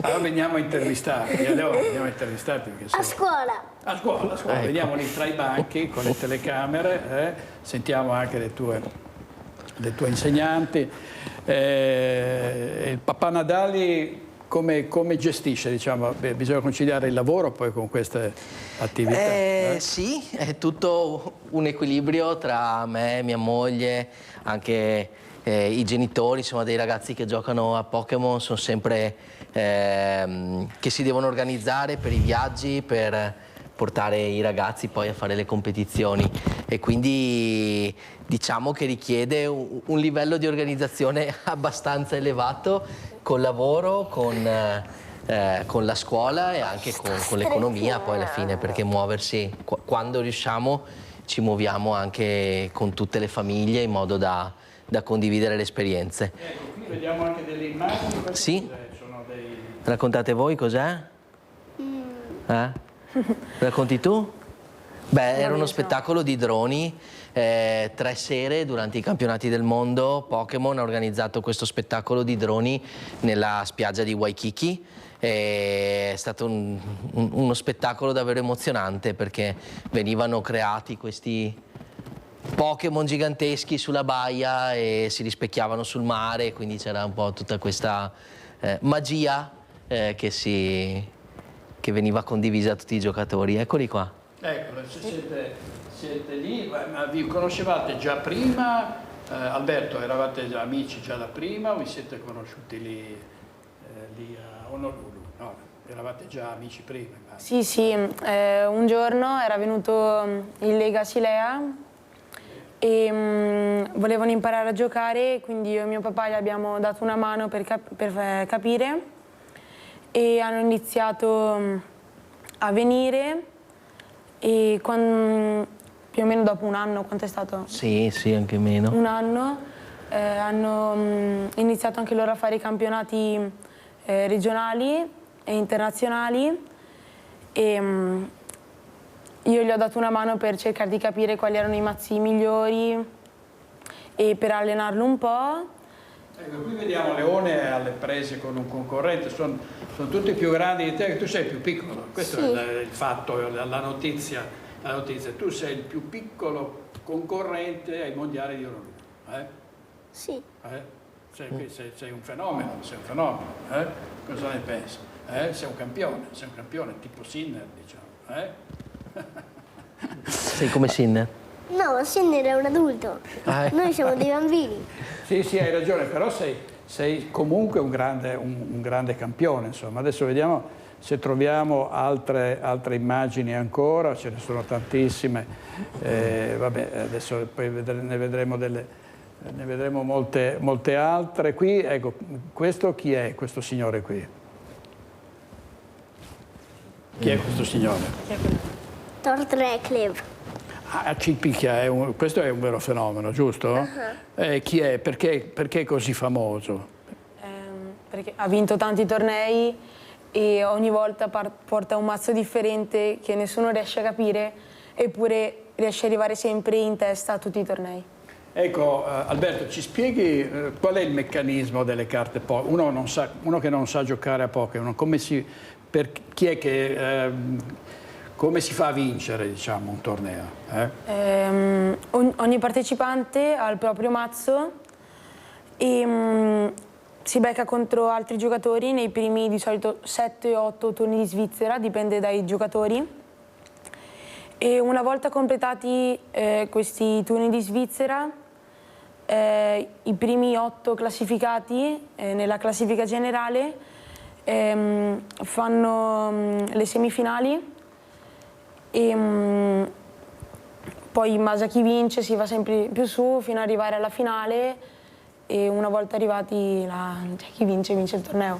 Allora veniamo a intervistarti, perché a scuola. A scuola. Ecco. Veniamo lì tra i banchi con le telecamere, sentiamo anche le tue insegnanti. Il papà Nadali come gestisce, diciamo, bisogna conciliare il lavoro poi con queste attività? Sì, è tutto un equilibrio tra me, mia moglie, anche i genitori, insomma, dei ragazzi che giocano a Pokémon sono sempre che si devono organizzare per i viaggi, per portare i ragazzi poi a fare le competizioni e quindi diciamo che richiede un livello di organizzazione abbastanza elevato col lavoro, con la scuola e anche con l'economia poi alla fine, perché muoversi, quando riusciamo ci muoviamo anche con tutte le famiglie in modo da condividere le esperienze. Ecco, qui vediamo anche delle immagini. Sì? Raccontate voi cos'è? Racconti tu? Beh, era uno spettacolo di droni, 3 sere durante i campionati del mondo. Pokémon ha organizzato questo spettacolo di droni nella spiaggia di Waikiki. È stato uno spettacolo davvero emozionante perché venivano creati questi Pokémon giganteschi sulla baia e si rispecchiavano sul mare, quindi c'era un po' tutta questa magia che veniva condivisa a tutti i giocatori. Eccoli qua. Ecco, siete lì, ma vi conoscevate già prima? Alberto, eravate già amici già da prima o vi siete conosciuti lì a Honolulu? No, eravate già amici prima? Sì, un giorno era venuto il Lega Silea e volevano imparare a giocare, quindi io e mio papà gli abbiamo dato una mano per capire e hanno iniziato a venire e più o meno dopo un anno, quanto è stato? Sì, anche meno. Un anno, hanno iniziato anche loro a fare i campionati regionali e internazionali e io gli ho dato una mano per cercare di capire quali erano i mazzi migliori e per allenarlo un po'. Ecco, qui vediamo Leone alle prese con un concorrente, sono tutti più grandi di te, tu sei più piccolo, questo Sì. è il fatto, la notizia, tu sei il più piccolo concorrente ai mondiali di Honolulu. Sì. Sei un fenomeno, cosa ne pensi? Sei un campione, tipo Sinner, diciamo. Sei come Sinner? No, Sinner è un adulto. Noi siamo dei bambini. Sì, hai ragione, però sei comunque un grande campione, insomma. Adesso vediamo se troviamo altre immagini ancora, ce ne sono tantissime. Vabbè, adesso poi ne vedremo molte altre. Qui, ecco, questo chi è, questo signore qui? Chi è questo signore? Tord Reklev. Ci picchia, questo è un vero fenomeno, giusto? Chi è? Perché è così famoso? Perché ha vinto tanti tornei e ogni volta porta un mazzo differente che nessuno riesce a capire, eppure riesce ad arrivare sempre in testa a tutti i tornei. Ecco, Alberto, ci spieghi qual è il meccanismo delle carte Pokémon? Uno che non sa giocare a Pokémon, come si fa a vincere, diciamo, un torneo? Ogni partecipante ha il proprio mazzo e si becca contro altri giocatori nei primi di solito 7-8 turni di Svizzera, dipende dai giocatori. E una volta completati questi turni di Svizzera, i primi 8 classificati nella classifica generale fanno le semifinali e poi in base a chi vince si va sempre più su fino ad arrivare alla finale e una volta arrivati chi vince il torneo.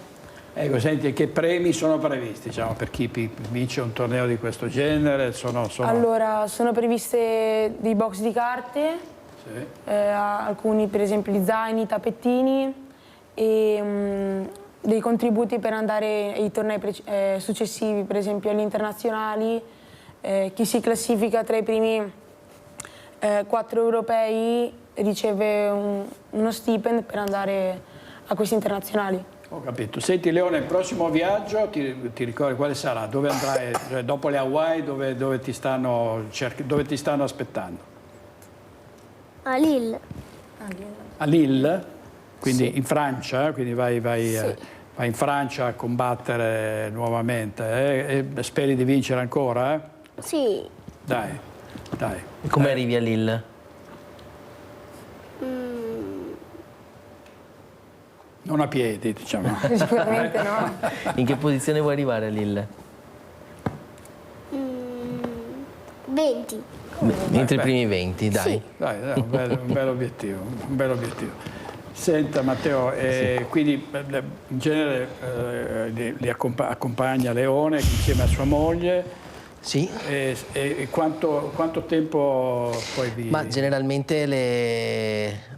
Ecco, senti, che premi sono previsti, diciamo, per chi vince un torneo di questo genere? Allora, sono previste dei box di carte, sì. Alcuni per esempio di zaini, tappetini e dei contributi per andare ai tornei successivi, per esempio agli internazionali. Chi si classifica tra i primi 4 europei riceve uno stipend per andare a questi internazionali. Ho capito. Senti Leone, il prossimo viaggio ti ricordi quale sarà? Dove andrai? Cioè, dopo le Hawaii dove ti stanno aspettando? A Lille. A Lille? Quindi sì. In Francia? Quindi vai sì. Vai in Francia a combattere nuovamente e speri di vincere ancora? Sì. Dai. E come arrivi a Lille? Non a piedi, diciamo. Sicuramente no. In che posizione vuoi arrivare a Lille? 20. Entro i primi 20, dai. Sì. Dai, un bel obiettivo. Senta Matteo, sì. Quindi in genere li accompagna Leone insieme a sua moglie. Sì. E quanto tempo poi vi... Ma generalmente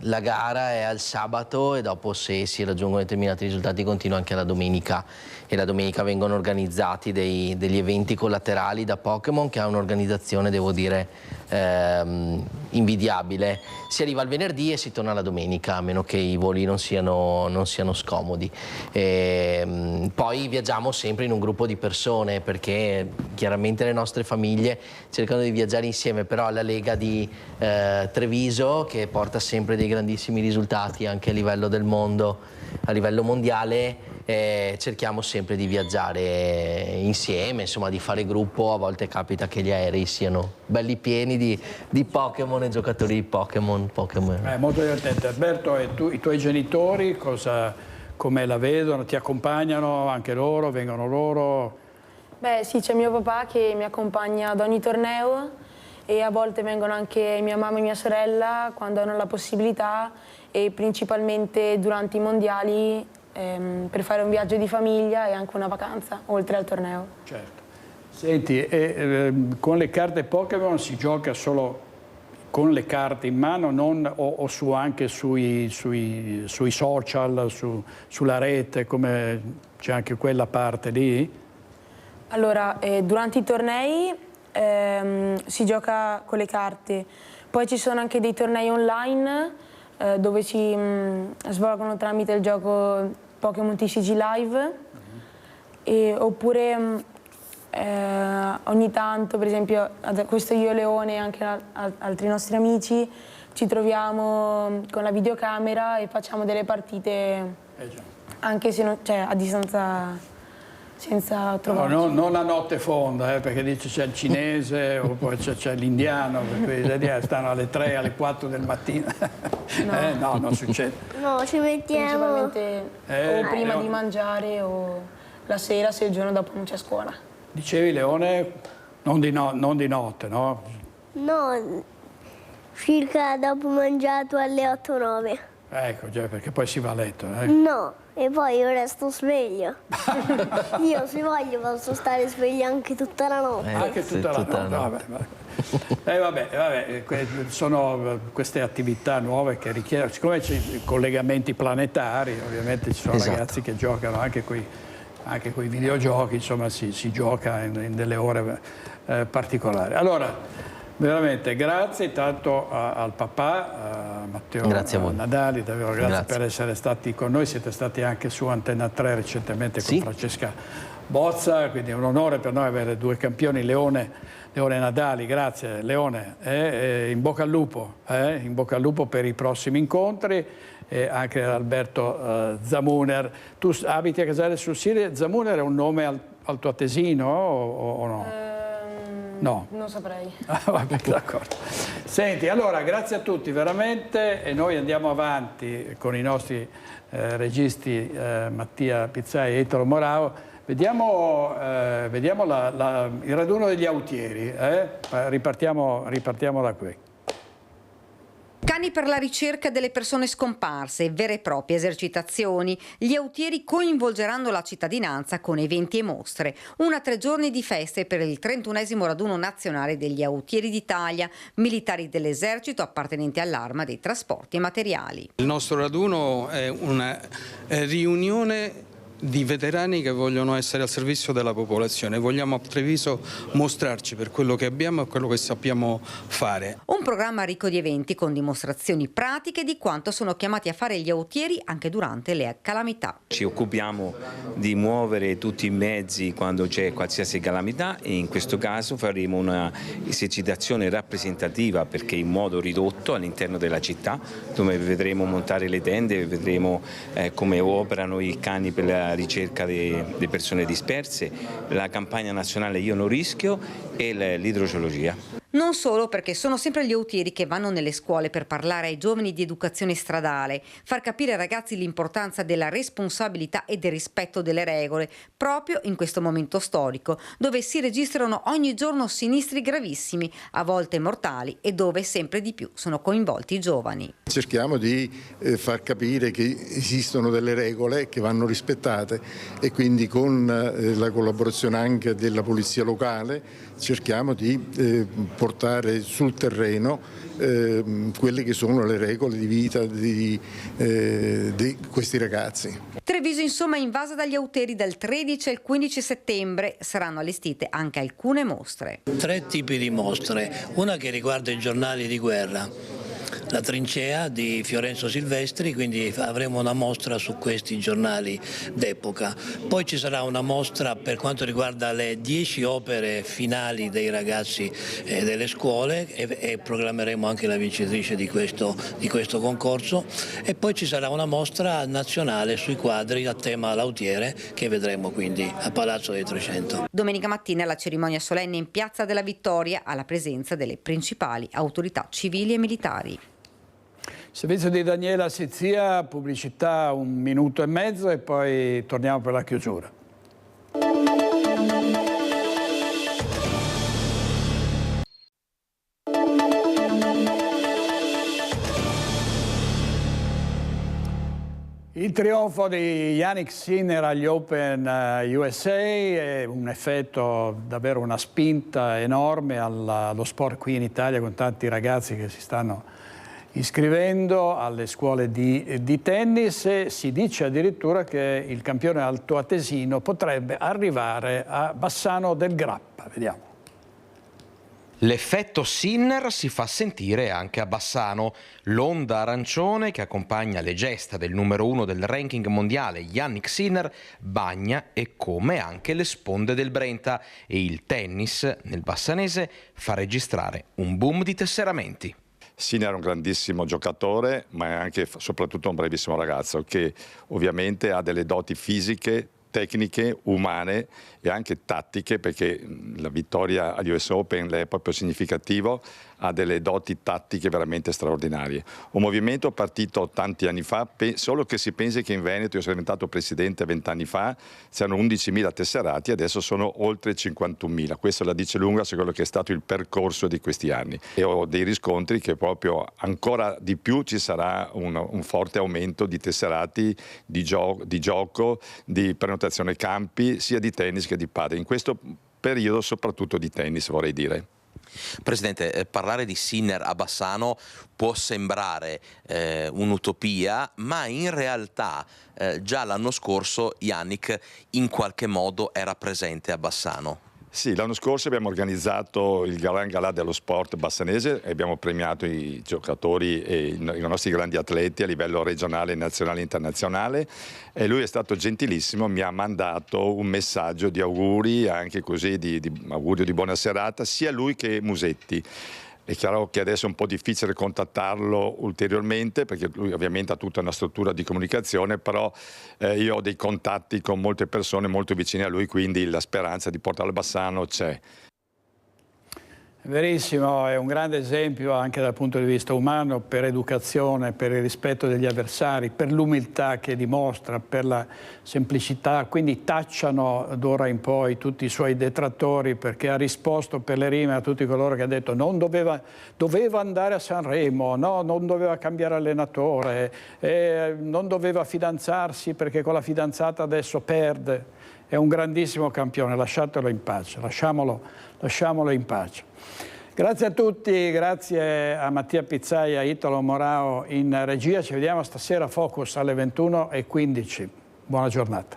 la gara è al sabato e dopo, se si raggiungono determinati risultati, continua anche la domenica. E la domenica vengono organizzati degli eventi collaterali da Pokémon, che ha un'organizzazione, devo dire, invidiabile. Si arriva il venerdì e si torna la domenica, a meno che i voli non siano scomodi. Poi viaggiamo sempre in un gruppo di persone, perché chiaramente le nostre famiglie cercano di viaggiare insieme, però la Lega di Treviso, che porta sempre dei grandissimi risultati anche a livello del mondo, a livello mondiale, cerchiamo sempre di viaggiare insieme, insomma di fare gruppo. A volte capita che gli aerei siano belli pieni di Pokémon e giocatori di Pokémon. Molto divertente. Alberto, e i tuoi genitori come la vedono? Ti accompagnano anche loro? Vengono loro? Beh sì, c'è mio papà che mi accompagna ad ogni torneo e a volte vengono anche mia mamma e mia sorella quando hanno la possibilità, e principalmente durante i mondiali per fare un viaggio di famiglia e anche una vacanza oltre al torneo. Certo. Senti, con le carte Pokémon si gioca solo con le carte in mano, o anche sui social, sulla rete, come c'è anche quella parte lì? Allora, durante i tornei si gioca con le carte, poi ci sono anche dei tornei online dove si svolgono tramite il gioco Pokémon TCG Live, oppure ogni tanto, per esempio, questo io e Leone e anche altri nostri amici ci troviamo con la videocamera e facciamo delle partite anche se non, cioè, a distanza, senza trovarci. No, non a notte fonda, perché dice c'è il cinese o poi c'è l'indiano, per cui stanno alle 3, alle 4 del mattino. No, non succede. No, ci mettiamo... Principalmente o prima di mangiare o la sera se il giorno dopo non c'è scuola. Dicevi, Leone, non di notte, no? No, circa dopo mangiato alle 8-9. Ecco, già, perché poi si va a letto. No, e poi io resto sveglio. Io se voglio posso stare sveglio anche tutta la notte. Anche tutta la notte, vabbè, sono queste attività nuove che richiedono, siccome c'è i collegamenti planetari, ovviamente ci sono ragazzi che giocano anche coi videogiochi, insomma si gioca in delle ore particolari. Allora, veramente grazie tanto al papà, Matteo Nadali, davvero grazie per essere stati con noi, siete stati anche su Antenna 3 recentemente con Francesca Bozza, quindi è un onore per noi avere due campioni, Leone e Nadali, grazie Leone, in bocca al lupo per i prossimi incontri, e anche Alberto Zamuner. Tu abiti a Casale sul Sirio, Zamuner è un nome altoatesino o no? No. Non saprei. Vabbè, d'accordo. Senti, allora, grazie a tutti veramente e noi andiamo avanti con i nostri registi Mattia Pizzai e Italo Morao. Vediamo il raduno degli autieri. Ripartiamo da qui. Cani per la ricerca delle persone scomparse, vere e proprie esercitazioni. Gli autieri coinvolgeranno la cittadinanza con eventi e mostre. 3 giorni di feste per il 31esimo raduno nazionale degli autieri d'Italia, militari dell'esercito appartenenti all'Arma dei trasporti e materiali. Il nostro raduno è una riunione di veterani che vogliono essere al servizio della popolazione. Vogliamo a Treviso mostrarci per quello che abbiamo e quello che sappiamo fare. Un programma ricco di eventi con dimostrazioni pratiche di quanto sono chiamati a fare gli autieri anche durante le calamità. Ci occupiamo di muovere tutti i mezzi quando c'è qualsiasi calamità e in questo caso faremo una esercitazione rappresentativa perché in modo ridotto all'interno della città, dove vedremo montare le tende, vedremo come operano i cani per la ricerca delle persone disperse, la campagna nazionale Io non rischio e l'idrogeologia. Non solo, perché sono sempre gli autieri che vanno nelle scuole per parlare ai giovani di educazione stradale, far capire ai ragazzi l'importanza della responsabilità e del rispetto delle regole, proprio in questo momento storico, dove si registrano ogni giorno sinistri gravissimi, a volte mortali, e dove sempre di più sono coinvolti i giovani. Cerchiamo di far capire che esistono delle regole che vanno rispettate e quindi con la collaborazione anche della polizia locale cerchiamo di portare sul terreno quelle che sono le regole di vita di questi ragazzi. Treviso insomma è invasa dagli autieri dal 13 al 15 settembre, saranno allestite anche alcune mostre. 3 tipi di mostre, una che riguarda i giornali di guerra, la trincea di Fiorenzo Silvestri, quindi avremo una mostra su questi giornali d'epoca. Poi ci sarà una mostra per quanto riguarda le 10 opere finali dei ragazzi delle scuole e programmeremo anche la vincitrice di questo concorso, e poi ci sarà una mostra nazionale sui quadri a tema Lautiere che vedremo quindi a Palazzo dei 300. Domenica mattina la cerimonia solenne in Piazza della Vittoria alla presenza delle principali autorità civili e militari. Servizio di Daniela Sizia, pubblicità 1 minuto e mezzo e poi torniamo per la chiusura. Il trionfo di Yannick Sinner agli Open USA è un effetto, davvero una spinta enorme allo sport qui in Italia, con tanti ragazzi che si stanno iscrivendo alle scuole di tennis, e si dice addirittura che il campione altoatesino potrebbe arrivare a Bassano del Grappa. Vediamo. L'effetto Sinner si fa sentire anche a Bassano. L'onda arancione che accompagna le gesta del numero 1 del ranking mondiale Jannik Sinner bagna e come anche le sponde del Brenta, e il tennis nel bassanese fa registrare un boom di tesseramenti. Sinner è un grandissimo giocatore, ma è anche soprattutto un bravissimo ragazzo che ovviamente ha delle doti fisiche, tecniche, umane e anche tattiche, perché la vittoria agli US Open è proprio significativo, ha delle doti tattiche veramente straordinarie. Un movimento partito tanti anni fa, solo che si pensi che in Veneto, io sono diventato presidente 20 anni fa, c'erano 11.000 tesserati, adesso sono oltre 51.000. Questo la dice lunga su quello che è stato il percorso di questi anni. E ho dei riscontri che proprio ancora di più ci sarà un forte aumento di tesserati, di gioco, di prenotazione campi, sia di tennis che di padel. In questo periodo soprattutto di tennis, vorrei dire. Presidente, parlare di Sinner a Bassano può sembrare un'utopia, ma in realtà già l'anno scorso Jannik in qualche modo era presente a Bassano. Sì, l'anno scorso abbiamo organizzato il Gran Galà dello sport bassanese e abbiamo premiato i giocatori e i nostri grandi atleti a livello regionale, nazionale e internazionale, e lui è stato gentilissimo, mi ha mandato un messaggio di auguri, anche così di augurio di buona serata, sia lui che Musetti. È chiaro che adesso è un po' difficile contattarlo ulteriormente perché lui ovviamente ha tutta una struttura di comunicazione, però io ho dei contatti con molte persone molto vicine a lui, quindi la speranza di portarlo a Bassano c'è. Verissimo, è un grande esempio anche dal punto di vista umano, per educazione, per il rispetto degli avversari, per l'umiltà che dimostra, per la semplicità. Quindi tacciano d'ora in poi tutti i suoi detrattori, perché ha risposto per le rime a tutti coloro che hanno detto non doveva andare a Sanremo, no, non doveva cambiare allenatore, non doveva fidanzarsi perché con la fidanzata adesso perde. È un grandissimo campione, lasciatelo in pace, lasciamolo in pace. Grazie a tutti, grazie a Mattia Pizzai e a Italo Morao in regia. Ci vediamo stasera a Focus alle 21:15. Buona giornata.